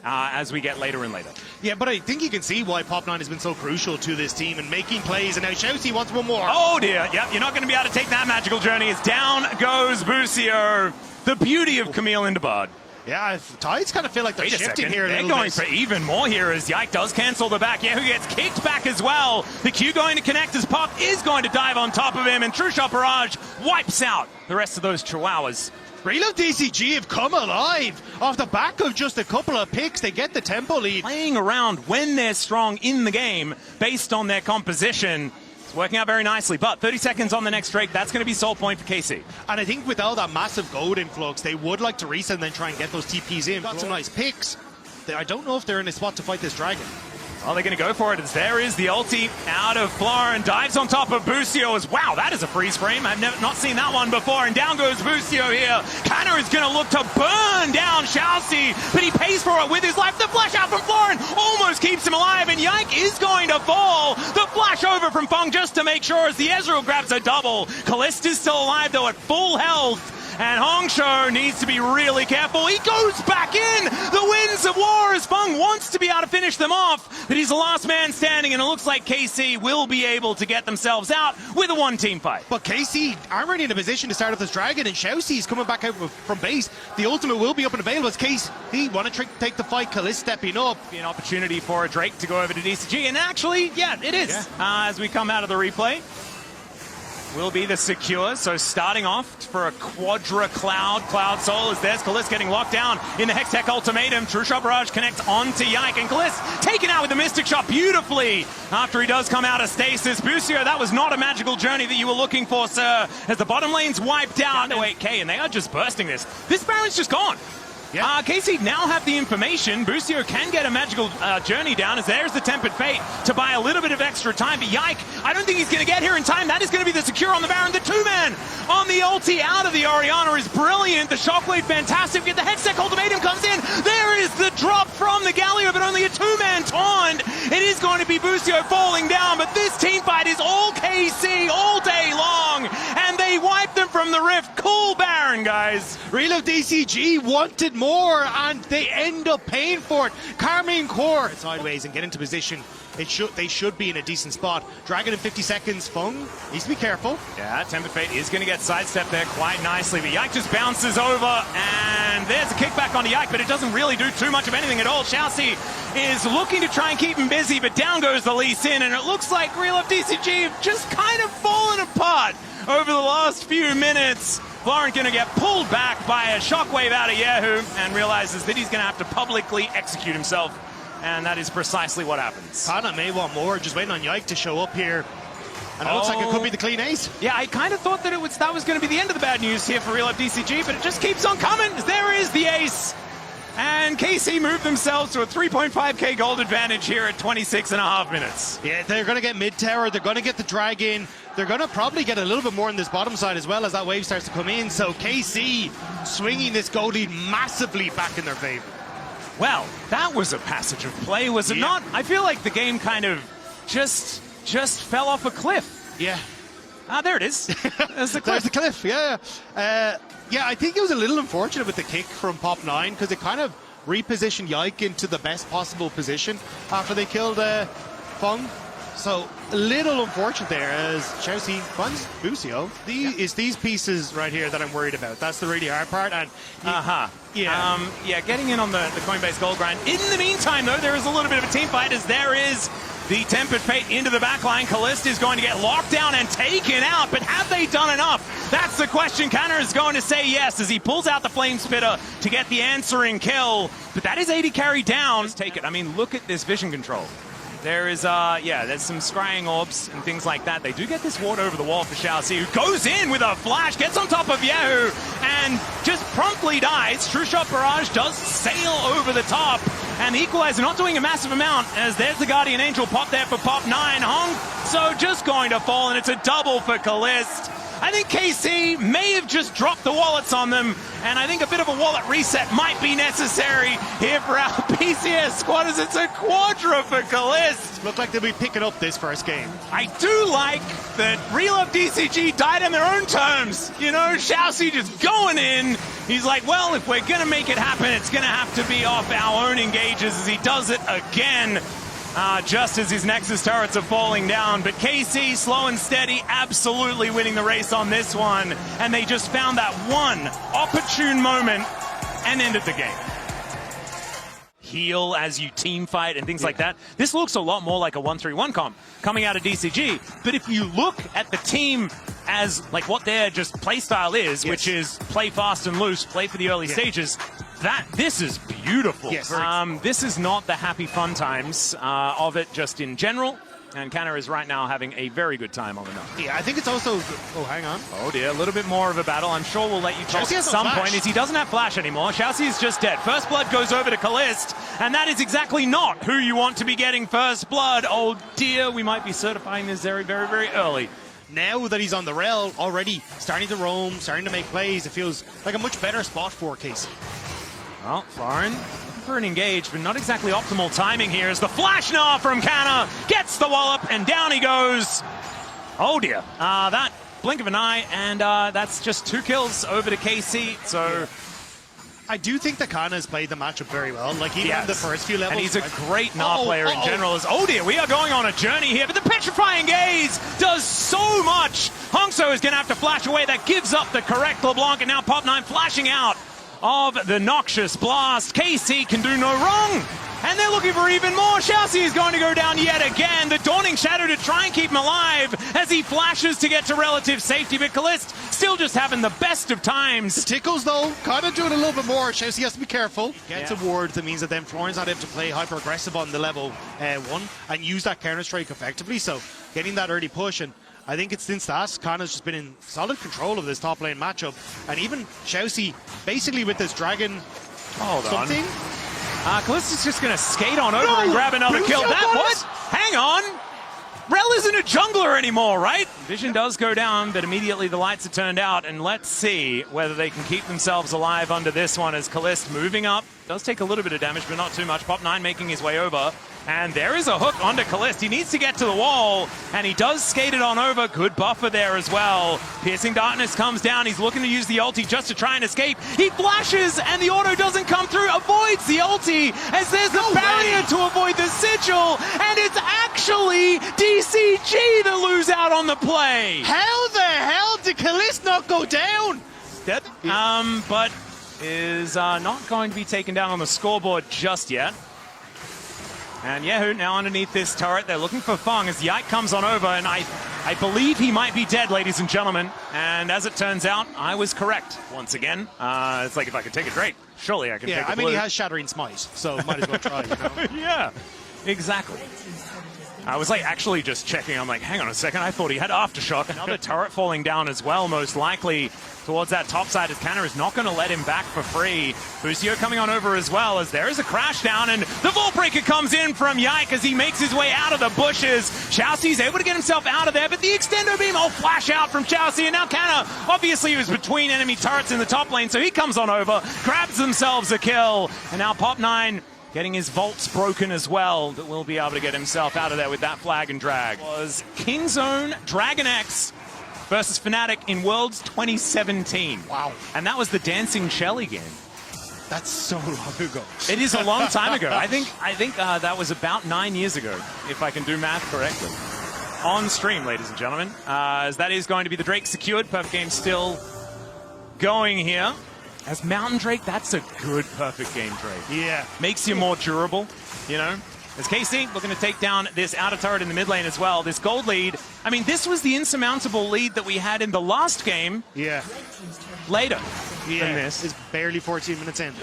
As we get later and later. Yeah, but I think you can see why Pop9 has been so crucial to this team and making plays, and now Shousey wants one more. Oh dear, yep, you're not going to be able to take that magical journey as down goes Busio. The beauty of Camille into Bard. Yeah, Tides kind of feel like they're shifting here. They're going for even more here as Yike does cancel the back. Yahoo gets kicked back as well. The Q going to connect as Pop is going to dive on top of him, and True Shot Barrage wipes out the rest of those Chihuahuas. Real DCG have come alive off the back of just a couple of picks. They get the tempo lead. Playing around when they're strong in the game based on their composition. It's working out very nicely, but 30 seconds on the next Drake. That's going to be soul point for KC. And I think with all that massive gold influx, they would like to reset and then try and get those TPs in. Got some nice picks. I don't know if they're in a spot to fight this dragon. Well, they're going to go for it as there is the ulti out of Florin, dives on top of Busio as, wow, that is a freeze frame. I've not seen that one before, and down goes Busio here. Canna is going to look to burn down Shousey, but he pays for it with his life. The flash out from Florin almost keeps him alive, and Yike is going to fall. The flash over from Fung just to make sure as the Ezreal grabs a double. Callista's still alive, though, at full health. And Hongsho needs to be really careful. He goes back in. The Winds of War as Feng wants to be able to finish them off, but he's the last man standing, and it looks like KC will be able to get themselves out with a one-team fight. But KC aren't really in a position to start off this Dragon, and Xiaoxi's coming back out from base. The ultimate will be up and available as KC want to take the fight. Kalist stepping up. Be an opportunity for a Drake to go over to DCG, and actually, yeah, it is. Yeah. As we come out of the replay, will be the secure. So starting off for a Quadra Cloud Soul as there's Kalist getting locked down in the Hextech Ultimatum. True Shot Barrage connects onto Yike, and Kalist taken out with the Mystic Shot beautifully after he does come out of stasis. Busio, that was not a magical journey that you were looking for, sir, as the bottom lane's wiped out. No 8K, and they are just bursting this. This Baron's just gone. Yeah. KC now have the information. Busio can get a magical journey down as there's the Tempered Fate to buy a little bit of extra time. But Yike, I don't think he's going to get here in time. That is going to be the secure on the Baron. The two-man on the ulti out of the Orianna is brilliant. The Shockwave, fantastic. Yet the Hextech Ultimatum comes in. There is the drop from the Galio, but only a two-man taunt. It is going to be Busio falling down, but this team fight is all KC all day long, and they wipe them from the rift. Cool Baron, guys. Real of DCG wanted more, and they end up paying for it. Carmine Core sideways and get into position. They should be in a decent spot. Dragon in 50 seconds. Feng needs to be careful. Yeah, Tempered Fate is going to get sidestepped there quite nicely, but Yike just bounces over, and there's a kickback onto Yike, but it doesn't really do too much of anything at all. Xiaoxi is looking to try and keep him busy, but down goes the Lee Sin, and it looks like Real of DCG have just kind of fallen apart over the last few minutes. Florent going to get pulled back by a shockwave out of Yahoo and realizes that he's going to have to publicly execute himself. And that is precisely what happens. Kana may want more, just waiting on Yike to show up here. And it looks like it could be the clean ace. Yeah, I kind of thought that that was going to be the end of the bad news here for Real Life DCG, but it just keeps on coming. There is the ace. And KC moved themselves to a 3.5k gold advantage here at 26.5 minutes. Yeah, they're going to get mid-tower. They're going to get the Dragon. They're going to probably get a little bit more in this bottom side as well as that wave starts to come in. So KC swinging this gold lead massively back in their favor. Well, that was a passage of play, was it not? I feel like the game kind of just fell off a cliff. Yeah. Ah, there it is. There's the cliff. There's the cliff, yeah. Yeah, I think it was a little unfortunate with the kick from Pop 9 because it kind of repositioned Yike into the best possible position after they killed Feng. So a little unfortunate there as Xiaoxi funds Busio. It's these pieces right here that I'm worried about. That's the really hard part. And getting in on the Coinbase gold grind. In the meantime, though, there is a little bit of a team fight as there is the Tempered Fate into the backline. Kalist is going to get locked down and taken out, but have they done enough? That's the question. Kanner is going to say yes as he pulls out the Flame Spitter to get the answering kill, but that is 80 carry down. Let's take it. I mean, look at this vision control. There is, there's some scrying orbs and things like that. They do get this ward over the wall for Xiaoxi, who goes in with a flash, gets on top of Yahoo, and just promptly dies. True Shot Barrage does sail over the top, and the Equalizer not doing a massive amount, as there's the Guardian Angel pop there for Pop 9. Hong, so just going to fall, and it's a double for Kalist. I think KC may have just dropped the wallets on them, and I think a bit of a wallet reset might be necessary here for our PCS squad as it's a quadra for Kalist. Look like they'll be picking up this first game. I do like that Real of DCG died on their own terms. You know, Xiaoxi just going in. He's like, well, if we're going to make it happen, it's going to have to be off our own engages as he does it again. Just as his Nexus turrets are falling down. But KC, slow and steady, absolutely winning the race on this one. And they just found that one opportune moment and ended the game. Heal as you team fight and things like that. This looks a lot more like a 1-3-1 comp coming out of DCG. But if you look at the team as like what their just play style is, which is play fast and loose, play for the early stages, this is beautiful. Yes. This is not the happy fun times of it just in general. And Kanner is right now having a very good time on the note. Yeah, I think it's also... Oh, hang on. Oh dear, a little bit more of a battle. I'm sure we'll let you talk at some point as he doesn't have flash anymore. Xiaoxi is just dead. First blood goes over to Kalist, and that is exactly not who you want to be getting first blood. Oh dear, we might be certifying this very, very, very early. Now that he's on the rail, already starting to roam, starting to make plays, it feels like a much better spot for KC. Well, Florin for an engage, but not exactly optimal timing here as the flash gnaw from Kanner gets the wallop and down he goes. Oh dear, that blink of an eye, and that's just 2 kills over to KC. So I do think that Kana has played the matchup very well. Like, even the first few levels. And he's a great Gnar player in general. Oh dear, we are going on a journey here, but the Petrifying Gaze does so much. Hongso is going to have to flash away. That gives up the correct LeBlanc, and now Pop9 flashing out of the Noxious Blast. KC can do no wrong. And they're looking for even more. Xiaoxi is going to go down yet again. The Dawning Shadow to try and keep him alive as he flashes to get to relative safety. But Callist still just having the best of times. The tickles, though, kind of doing a little bit more. Xiaoxi has to be careful. Gets a ward that means that then Florian's not able to play hyper-aggressive on the level 1 and use that Counter-Strike effectively. So getting that early push, and I think it's since that, Kana's just been in solid control of this top lane matchup. And even Xiaoxi, basically with this dragon something. Callista's just going to skate on over and grab another kill. What? Hang on. Rel isn't a jungler anymore, right? Vision does go down, but immediately the lights are turned out. And let's see whether they can keep themselves alive under this one as Callista moving up. Does take a little bit of damage, but not too much. Pop9 making his way over. And there is a hook onto Callista. He needs to get to the wall, and he does skate it on over. Good buffer there as well. Piercing Darkness comes down. He's looking to use the ulti just to try and escape. He flashes, and the auto doesn't come through. Avoids the ulti, as there's a barrier to avoid the sigil. And it's actually DCG that lose out on the play. How the hell did Callista not go down? Dead. But is not going to be taken down on the scoreboard just yet. And Yehu now underneath this turret. They're looking for Fung as Yike comes on over, and I believe he might be dead, ladies and gentlemen. And as it turns out, I was correct once again. It's like if I could take a Drake, surely I can take a blue. He has Shattering Smite, so might as well try, you know? Yeah, exactly. I was like actually just checking. I'm like, hang on a second. I thought he had Aftershock. Another turret falling down as well, most likely towards that top side, as Canna is not going to let him back for free. Busio coming on over as well, as there is a crash down, and the Vault Breaker comes in from Yike as he makes his way out of the bushes. Xiaoxi's able to get himself out of there, but the Extendo Beam flash out from Xiaoxi, and now Canna, obviously he was between enemy turrets in the top lane, so he comes on over, grabs themselves a kill, and now Pop9 getting his vaults broken as well, but will be able to get himself out of there with that flag and drag. It was Kingzone Dragon X versus Fnatic in Worlds 2017. Wow. And that was the Dancing Shelly game. That's so long ago. It is a long time ago. I think that was about 9 years ago, if I can do math correctly. On stream, ladies and gentlemen, as that is going to be the Drake secured. Perfect game still going here. As Mountain Drake, that's a good perfect game Drake. Yeah. Makes you more durable, you know? As KC looking to take down this outer turret in the mid lane as well. This gold lead, I mean, this was the insurmountable lead that we had in the last game. Yeah. Later. Yeah, this. it's barely 14 minutes in.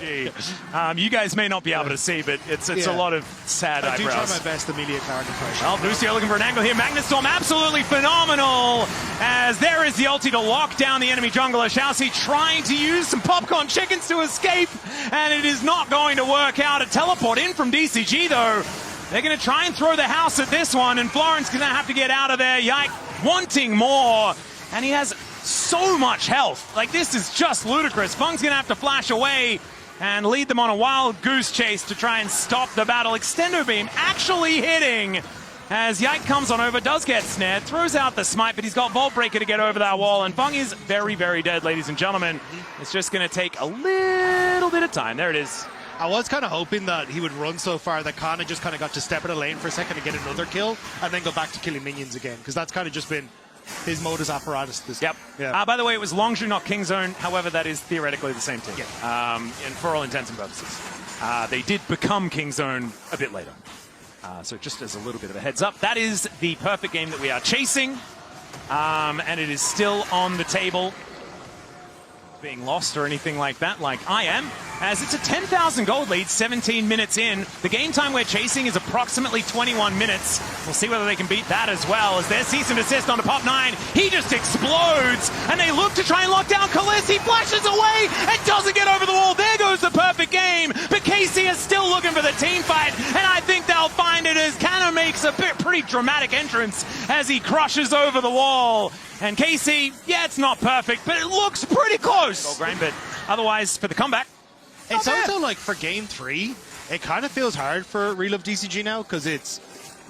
You guys may not be able to see, but it's a lot of sad eyebrows. I do try my best Amelia Clark impression. Well, Lucio looking for an angle here. Magnetstorm absolutely phenomenal, as there is the ulti to lock down the enemy jungler. Xiaoxi trying to use some popcorn chickens to escape, and it is not going to work out. A teleport in from DCG, though. They're going to try and throw the house at this one, and Florence going to have to get out of there. Yike wanting more, and he has so much health. Like, this is just ludicrous. Fung's going to have to flash away and lead them on a wild goose chase to try and stop the battle. Extendo Beam actually hitting as Yike comes on over, does get snared, throws out the smite, but he's got Vault Breaker to get over that wall, and Fung is very, very dead, ladies and gentlemen. It's just going to take a little bit of time. There it is. I was kind of hoping that he would run so far that Kana just kind of got to step in the lane for a second to get another kill and then go back to killing minions again, because that's kind of just been his modus apparatus. Yeah. By the way, it was Longzhu, not Kingzone. However, that is theoretically the same team. Yeah. And for all intents and purposes. They did become Kingzone a bit later. So just as a little bit of a heads up, that is the perfect game that we are chasing. And it is still on the table. Being lost or anything like that, like I am, as it's a 10,000 gold lead, 17 minutes in. The game time we're chasing is approximately 21 minutes. We'll see whether they can beat that as well, as their cease and desist onto Pop9. He just explodes, and they look to try and lock down Callista. He flashes away and doesn't get over the wall. There goes the perfect game, but KC is still looking for the team fight, and I think they'll find it as Canna makes a pretty dramatic entrance as he crushes over the wall. And KC, yeah, it's not perfect, but it looks pretty close. But otherwise, for the comeback, it's also like for game 3, it kind of feels hard for Real of DCG now, because it's,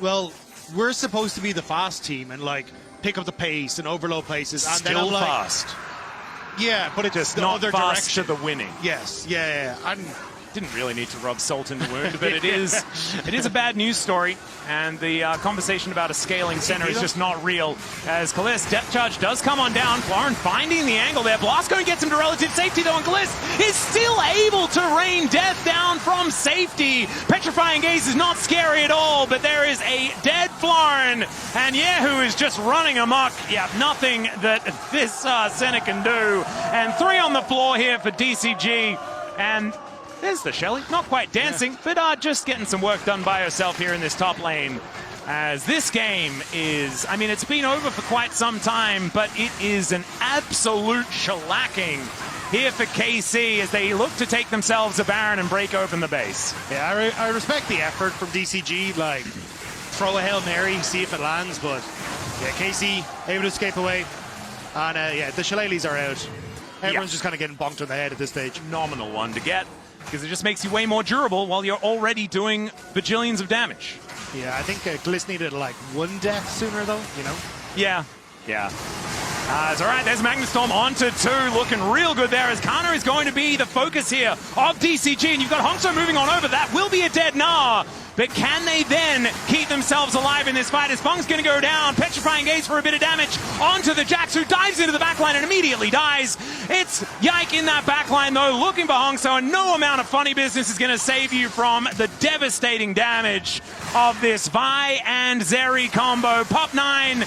well, we're supposed to be the fast team, and like pick up the pace and overload places. And Still then I'm like, fast. yeah, but it's Just the not other fast direction. to the winning. Yes, yeah. And Didn't really need to rub salt in the wound, but it is a bad news story, and the conversation about a scaling center is just not real. As Kalist, depth charge does come on down. Florin finding the angle there. Blasco gets him to relative safety though, and Kalist is still able to rain death down from safety. Petrifying Gaze is not scary at all, but there is a dead Florin, and Yehu is just running amok. Yeah, nothing that this center can do. And 3 on the floor here for DCG, and there's the Shelly, not quite dancing, but just getting some work done by herself here in this top lane. As this game is, I mean, it's been over for quite some time, but it is an absolute shellacking here for KC as they look to take themselves a Baron and break open the base. yeah, I respect the effort from DCG. Like, throw a Hail Mary, see if it lands. But yeah, KC able to escape away. And yeah, the Shillelaghs are out. Everyone's just kind of getting bonked on the head at this stage. Phenomenal one to get, because it just makes you way more durable while you're already doing bajillions of damage. Yeah, I think Gliss needed like 1 death sooner though, you know? Yeah. It's all right, there's Magnustorm onto 2, looking real good there as Kana is going to be the focus here of DCG, and you've got Hongso moving on over. That will be a dead Gnar, but can they then keep themselves alive in this fight as Fung's going to go down? Petrifying Gaze for a bit of damage onto the Jax, who dives into the backline and immediately dies. It's Yike in that backline though, looking for Hongso, and no amount of funny business is going to save you from the devastating damage of this Vi and Zeri combo. Pop 9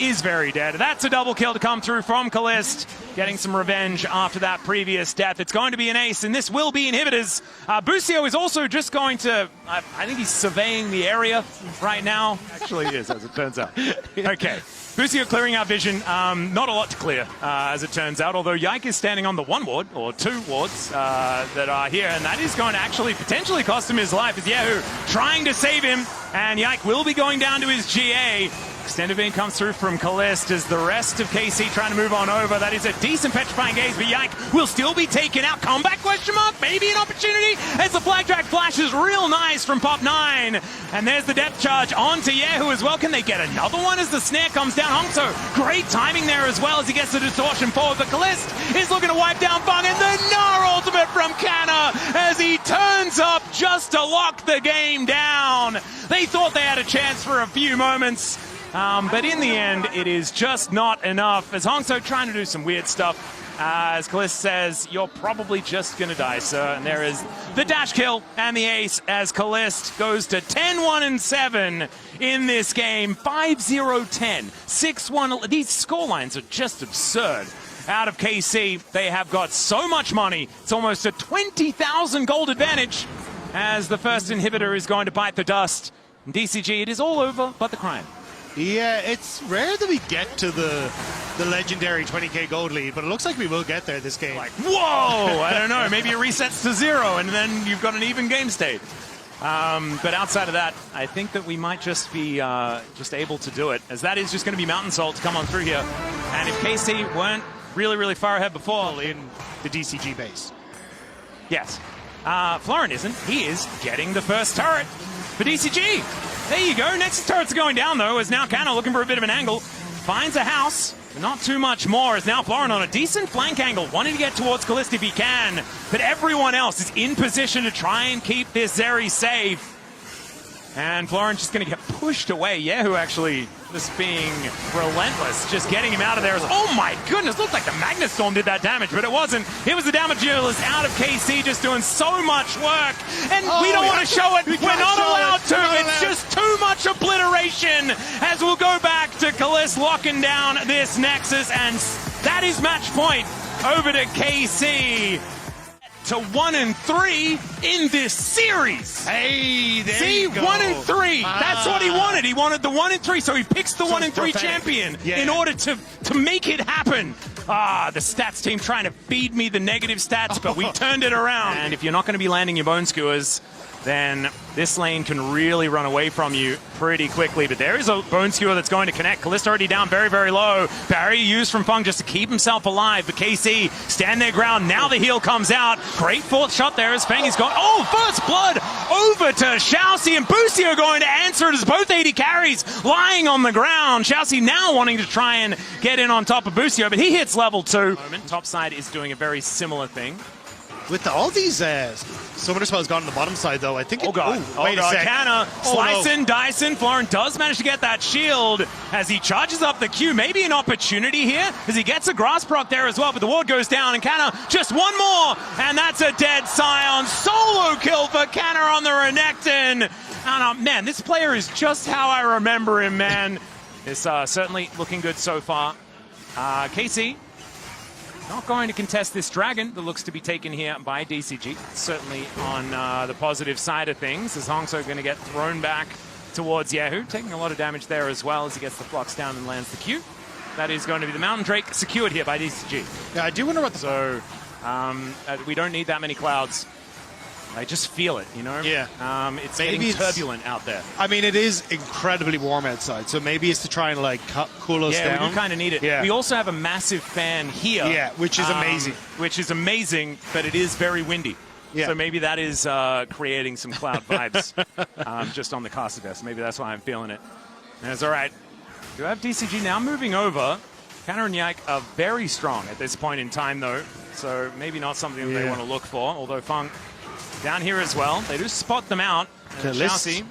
is very dead. That's a double kill to come through from Kalist, getting some revenge after that previous death. It's going to be an ace, and this will be inhibitors. Busio is also just going to, I think he's surveying the area right now. Actually he is, as it turns out. Okay. Busio clearing out vision. Not a lot to clear, as it turns out, although Yike is standing on the 1 ward, or 2 wards, that are here, and that is going to actually potentially cost him his life, as Yehu trying to save him, and Yike will be going down to his GA. Extended beam comes through from Kalist as the rest of KC trying to move on over. That is a decent Petrifying Gaze, but Yike will still be taken out. Comeback question mark? Maybe an opportunity as the flag drag flashes real nice from Pop 9. And there's the depth charge onto Yehu as well. Can they get another one as the snare comes down? Hongso, great timing there as well as he gets the distortion forward. But Kalist is looking to wipe down Fung, and the Gnar ultimate from Kana as he turns up just to lock the game down. They thought they had a chance for a few moments. But in the end, it is just not enough. As Hongso trying to do some weird stuff, as Kalist says, you're probably just going to die, sir. And there is the dash kill and the ace as Kalist goes to 10-1-7 in this game. 5-0-10, 6-1. These scorelines are just absurd. Out of KC, they have got so much money. It's almost a 20,000 gold advantage as the first inhibitor is going to bite the dust. In DCG, it is all over but the crime. Yeah, it's rare that we get to the legendary 20k gold lead, but it looks like we will get there this game. Like, whoa! I don't know. Maybe it resets to 0, and then you've got an even game state. But outside of that, I think that we might just be just able to do it, as that is just going to be Mountain Salt to come on through here. And if KC weren't really, really far ahead before In the DCG base. yes, Florin isn't. He is getting the first turret for DCG. There you go. Next turret's going down, though, as now Kana looking for a bit of an angle. Finds a house, but not too much more, as now Florin on a decent flank angle, wanting to get towards Kalist if he can. But everyone else is in position to try and keep this Zeri safe. And Florin just going to get pushed away. Yehu actually just being relentless, just getting him out of there. Oh my goodness, looked like the Magnustorm did that damage, but it wasn't. It was the damage dealers out of KC just doing so much work. And we don't want to show it. We're not allowed to. It's just too much obliteration as we'll go back to Kalist locking down this Nexus. And that is match point over to KC. To 1-3 in this series. Hey, there See, you go. 1-3. That's what he wanted. He wanted the 1-3, so he picks the 1-3 champion in order to make it happen. The stats team trying to feed me the negative stats, but we turned it around. And if you're not going to be landing your bone skewers, then this lane can really run away from you pretty quickly. But there is a Bone Skewer that's going to connect. Kalista already down very, very low. Barrier used from Fung just to keep himself alive. But KC stand their ground. Now the heal comes out. Great fourth shot there as Feng is going. Oh, first blood over to Xiaoxi, and Busio going to answer it as both AD carries lying on the ground. Xiaoxi now wanting to try and get in on top of Busio, but he hits level 2. Top side is doing a very similar thing. With all these summoner spells gone on the bottom side, though, I think... Oh, God. Wait a sec. Canna slicing, dicing. Florin does manage to get that shield as he charges up the Q. Maybe an opportunity here as he gets a grass proc there as well, but the ward goes down, and Canna just one more, and that's a dead Scion. Solo kill for Canna on the Renekton. And, man, this player is just how I remember him, man. It's certainly looking good so far. KC not going to contest this dragon that looks to be taken here by DCG. Certainly on the positive side of things, as Hongso going to get thrown back towards Yahoo, taking a lot of damage there as well as he gets the flux down and lands the Q. That is going to be the Mountain Drake secured here by DCG. Yeah, I do wonder what the... So we don't need that many clouds. I just feel it, you know? Yeah. It's getting turbulent out there. I mean, it is incredibly warm outside, so maybe it's to try and, like, cool us down. Yeah, we do kind of need it. Yeah. We also have a massive fan here. Yeah, which is amazing. Which is amazing, but it is very windy. Yeah. So maybe that is creating some cloud vibes just on the caster desk. Maybe that's why I'm feeling it. That's all right. You have DCG now moving over. Canna and Yike are very strong at this point in time, though, so maybe not something that they want to look for, although Fung down here as well. They do spot them out. Xiaoxi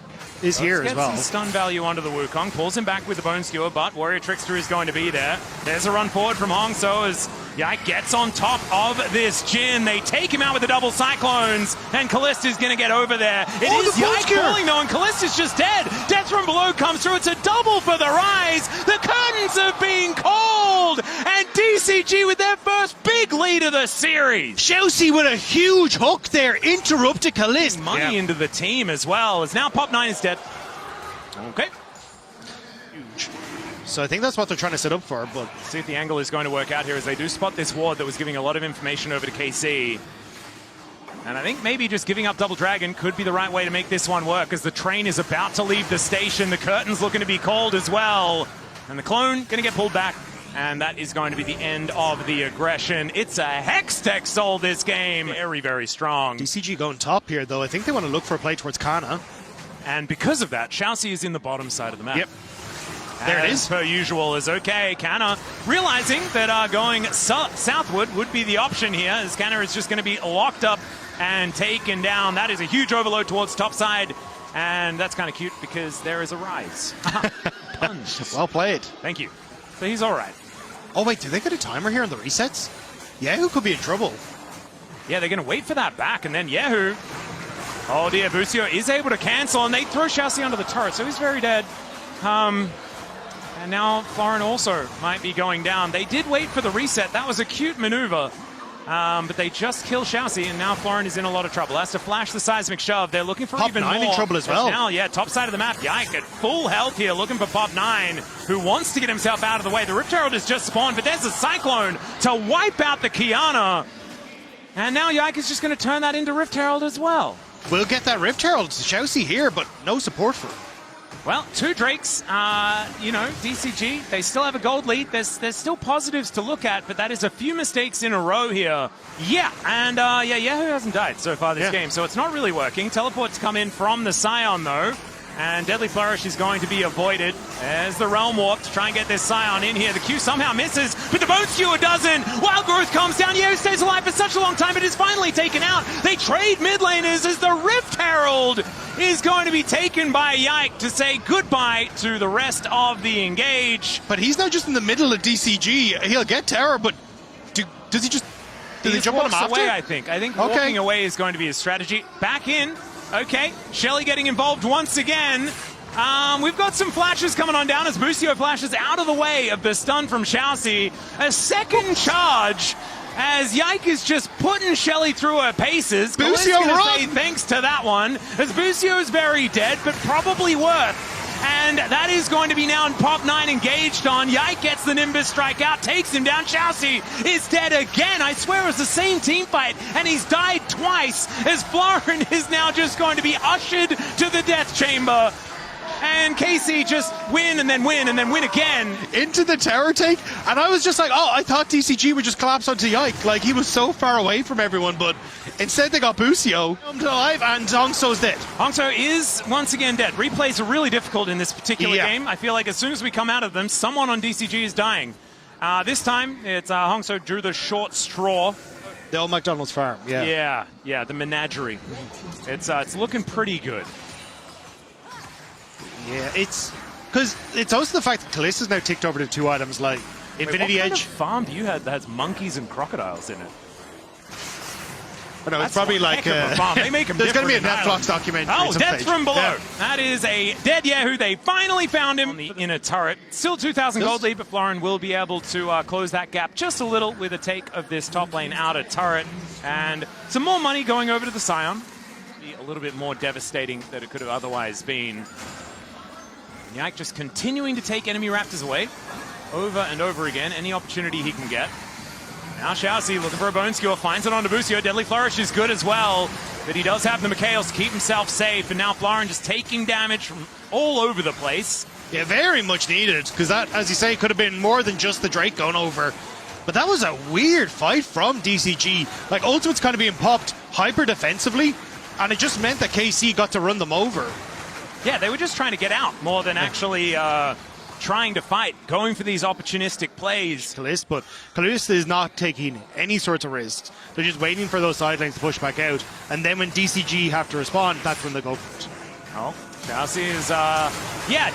is here as well. Gets some stun value onto the Wukong. Pulls him back with the Bone Skewer, but Warrior Trickster is going to be there. There's a run forward from Hongso as Yike gets on top of this Jhin. They take him out with the double Cyclones, and Kallista's going to get over there. It is Yike falling, though, and Kallista's just dead. Death from below comes through. It's a double for the Rise. The curtains are being called, and DCG with their first big lead of the series. Xiaoxi with a huge hook there, interrupted Kalista. Money into the team as well, as now Pop9 is dead. Okay. Huge. So I think that's what they're trying to set up for, but... See if the angle is going to work out here as they do spot this ward that was giving a lot of information over to KC. And I think maybe just giving up Double Dragon could be the right way to make this one work, as the train is about to leave the station. The curtain's looking to be called as well. And the clone going to get pulled back. And that is going to be the end of the aggression. It's a Hextech soul this game. Very, very strong. DCG going top here, though. I think they want to look for a play towards Canna. And because of that, Xiaoxi is in the bottom side of the map. Yep. There it is. Per usual is okay. Canna realizing that going southward would be the option here, as Canna is just going to be locked up and taken down. That is a huge overload towards top side. And that's kind of cute because there is a Rise. Punch. Well played. Thank you. So he's all right. Oh, wait, do they get a timer here on the resets? Yahoo could be in trouble. Yeah, they're going to wait for that back, and then Yahoo. Oh, dear, Busio is able to cancel, and they throw Xiaoxi onto the turret, so he's very dead. And now Florin also might be going down. They did wait for the reset. That was a cute maneuver. But they just kill Xiaoxi, and now Florin is in a lot of trouble. Has to flash the seismic shove. They're looking for even more. Pop9 in trouble as well. Now, yeah, top side of the map. Yike at full health here, looking for Pop9, who wants to get himself out of the way. The Rift Herald has just spawned, but there's a Cyclone to wipe out the Kiana. And now Yike is just going to turn that into Rift Herald as well. We'll get that Rift Herald. Xiaoxi here, but no support for him. Well, 2 Drakes, you know, DCG, they still have a gold lead. There's still positives to look at, but that is a few mistakes in a row here. Yeah, and Yahoo hasn't died so far this game, so it's not really working. Teleports come in from the Scion, though, and Deadly Flourish is going to be avoided. There's the Realm Warp to try and get this Scion in here. The Q somehow misses, but the Bone Skewer doesn't. Wild Growth comes down. Yahoo stays alive for such a long time, but is finally taken out. They trade mid laners as the Rift Herald is going to be taken by Yike to say goodbye to the rest of the engage. But he's now just in the middle of DCG. He'll get Terror, but does he just... Does he jump on him after? Away, I think walking away is going to be his strategy. Back in. Okay, Shelly getting involved once again. We've got some flashes coming on down as Busio flashes out of the way of the stun from Xiaoxi. A second charge as Yike is just putting Shelly through her paces. Busio run! Say thanks to that one, as Busio is very dead, but probably worth. And that is going to be now in Pop 9 engaged on. Yike gets the Nimbus strike out, takes him down. Chelsea is dead again. I swear it was the same team fight, and he's died twice as Florin is now just going to be ushered to the death chamber. And KC just win and then win and then win again. Into the tower take, and I was just like, oh, I thought DCG would just collapse onto Yike. Like, he was so far away from everyone, but instead they got Busio alive, and Hongso's dead. Hongso is once again dead. Replays are really difficult in this particular game. I feel like as soon as we come out of them, someone on DCG is dying. This time, it's Hongso drew the short straw. The old McDonald's farm, Yeah, the menagerie. It's looking pretty good. Yeah, it's because it's also the fact that Callista's now ticked over to 2 items like Infinity what Edge. What kind of farm do you have that has monkeys and crocodiles in it? No, it's probably like they make them. There's going to be a Netflix documentary. Oh, Death from Below. Yeah. That is a dead Yahoo. They finally found him on the inner turret. Still 2,000 gold lead, but Florin will be able to close that gap just a little with a take of this top lane outer turret. And some more money going over to the Scion. Be a little bit more devastating than it could have otherwise been. Yike just continuing to take enemy Raptors away over and over again, any opportunity he can get. Now Chelsea looking for a bone skewer, finds it on Busio. Deadly Flourish is good as well, but he does have the Mikhails to keep himself safe, and now Florin just taking damage from all over the place. Yeah, very much needed, because that, as you say, could have been more than just the Drake going over. But that was a weird fight from DCG. Like, Ultimate's kind of being popped hyper defensively, and it just meant that KC got to run them over. Yeah, they were just trying to get out more than actually trying to fight, going for these opportunistic plays. But Callista is not taking any sorts of risks. They're just waiting for those side lanes to push back out, and then when DCG have to respond, that's when they go for it. Oh, Chelsea is,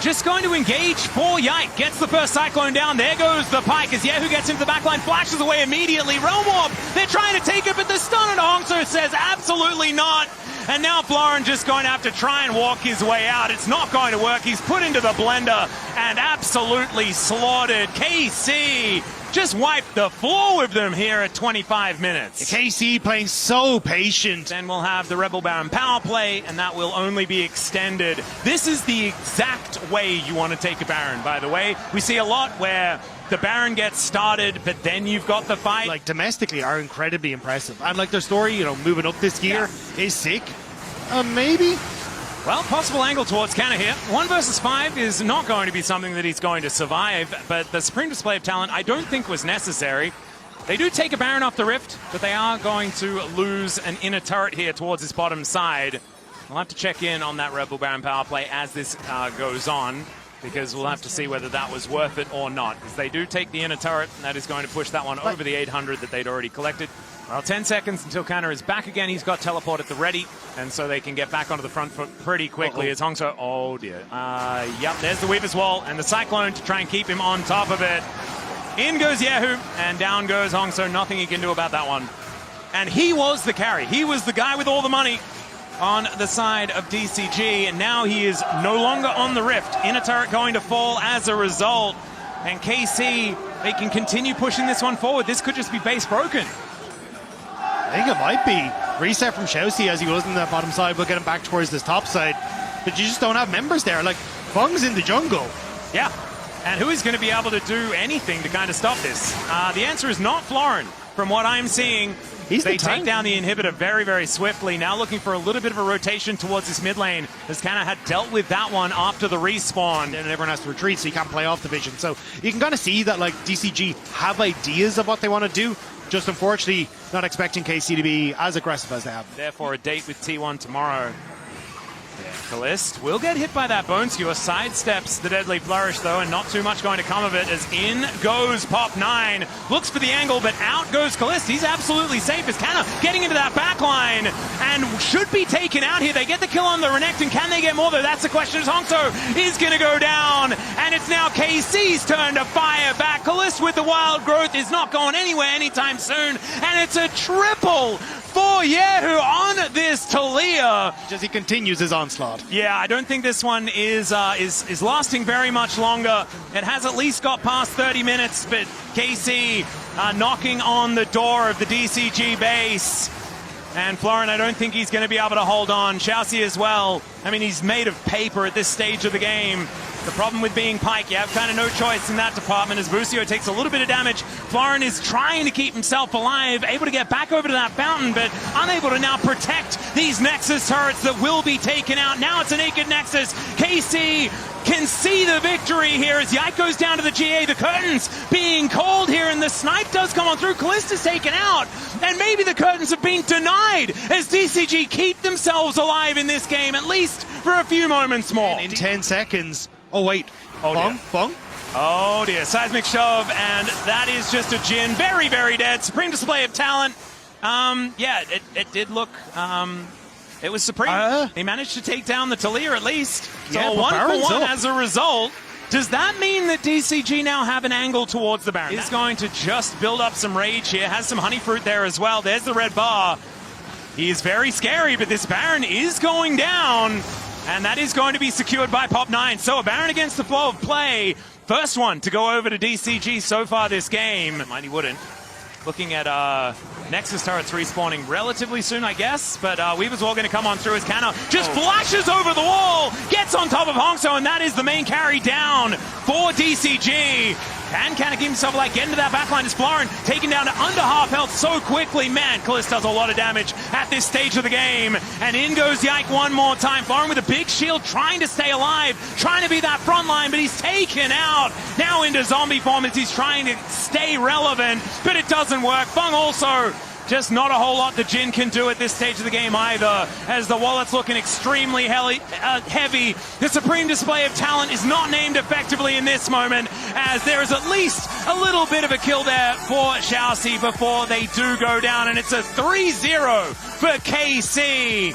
just going to engage for Yike. Gets the first Cyclone down. There goes the Pike as Yahoo gets into the backline, flashes away immediately. Realm Warp, they're trying to take it, but the stun on Hongso says absolutely not. And now Florin just going to have to try and walk his way out. It's not going to work. He's put into the blender and absolutely slaughtered. KC just wiped the floor with them here at 25 minutes. KC playing so patient. Then we'll have the Rebel Baron power play, and that will only be extended. This is the exact way you want to take a Baron, by the way. We see a lot where the Baron gets started, but then you've got the fight. Like, domestically are incredibly impressive. And, like, their story, moving up this gear is sick. Maybe. Well, possible angle towards Canna here. 1 versus 5 is not going to be something that he's going to survive, but the supreme display of talent I don't think was necessary. They do take a Baron off the Rift, but they are going to lose an inner turret here towards his bottom side. We'll have to check in on that Rebel Baron power play as this goes on, because we'll have to see whether that was worth it or not. Because they do take the inner turret, and that is going to push that one over the 800 that they'd already collected. Well, 10 seconds until Canna is back again. He's got teleport at the ready, and so they can get back onto the front foot pretty quickly as Hongso. Oh, dear. Yep, there's the Weaver's Wall and the Cyclone to try and keep him on top of it. In goes Yahoo, and down goes Hongso. Nothing he can do about that one. And he was the carry. He was the guy with all the money on the side of DCG, and now he is no longer on the Rift. Inner turret going to fall as a result. And KC, they can continue pushing this one forward. This could just be base broken. I think it might be. Reset from Chelsea as he was in that bottom side, but get him back towards this top side. But you just don't have members there. Like, Fung's in the jungle. Yeah. And who is going to be able to do anything to kind of stop this? The answer is not Florin. From what I'm seeing, they take down the inhibitor very, very swiftly. Now looking for a little bit of a rotation towards this mid lane, as Canna had dealt with that one after the respawn. And everyone has to retreat, so you can't play off the vision. So you can kind of see that, like, DCG have ideas of what they want to do. Just unfortunately not expecting KC to be as aggressive as they have. Therefore, a date with T1 tomorrow. Callista will get hit by that bone skewer, sidesteps the Deadly Flourish though, and not too much going to come of it as in goes Pop 9. Looks for the angle, but out goes Callista. He's absolutely safe as Canna getting into that back line and should be taken out here. They get the kill on the Renekton, and can they get more though? That's the question as Hongso is going to go down, and it's now KC's turn to fire back. Callista with the wild growth is not going anywhere anytime soon, and it's a triple for Yahoo on this Talia. As he continues his onslaught. Yeah, I don't think this one is lasting very much longer. It has at least got past 30 minutes, but KC knocking on the door of the DCG base. And Florin, I don't think he's going to be able to hold on. Chelsea as well. I mean, he's made of paper at this stage of the game. the problem with being Pyke. You have kind of no choice in that department as Busio takes a little bit of damage. Florin is trying to keep himself alive, able to get back over to that fountain, but unable to now protect these Nexus turrets that will be taken out. Now it's a naked Nexus. KC can see the victory here as Yike goes down to the GA. The curtains being called here, and the snipe does come on through. Callista's taken out, and maybe the curtains have been denied as DCG keep themselves alive in this game, at least for a few moments more. In 10 seconds. Oh, wait. Oh, Bong? Bong? Oh dear, seismic shove, and that is just a Jin. Very, very dead. Supreme display of talent. Yeah, it did look... It was Supreme. They managed to take down the Talir at least. So yeah, a 1-for-1 as a result. Does that mean that DCG now have an angle towards the Baron? He's going to just build up some rage here. Has some honey fruit there as well. There's the red bar. He is very scary, but this Baron is going down. And that is going to be secured by Pop9. So a Baron against the flow of play. First one to go over to DCG so far this game. Mighty wouldn't. Looking at Nexus turrets respawning relatively soon, I guess. But Weaver's Wall going to come on through as Kano just flashes over the wall, gets on top of Hongso, and that is the main carry down for DCG. Can keep himself alive, get into that backline as Florin taken down to under half health so quickly. Man, Callis does a lot of damage at this stage of the game. And in goes Yike one more time. Florin with a big shield, trying to stay alive, trying to be that front line, but he's taken out. Now into zombie form as he's trying to stay relevant, but it doesn't work. Fung also just not a whole lot that Jin can do at this stage of the game either, as the wallet's looking extremely heavy. The Supreme display of talent is not named effectively in this moment, as there is at least a little bit of a kill there for Xiaoxi before they do go down, and it's a 3-0 for KC.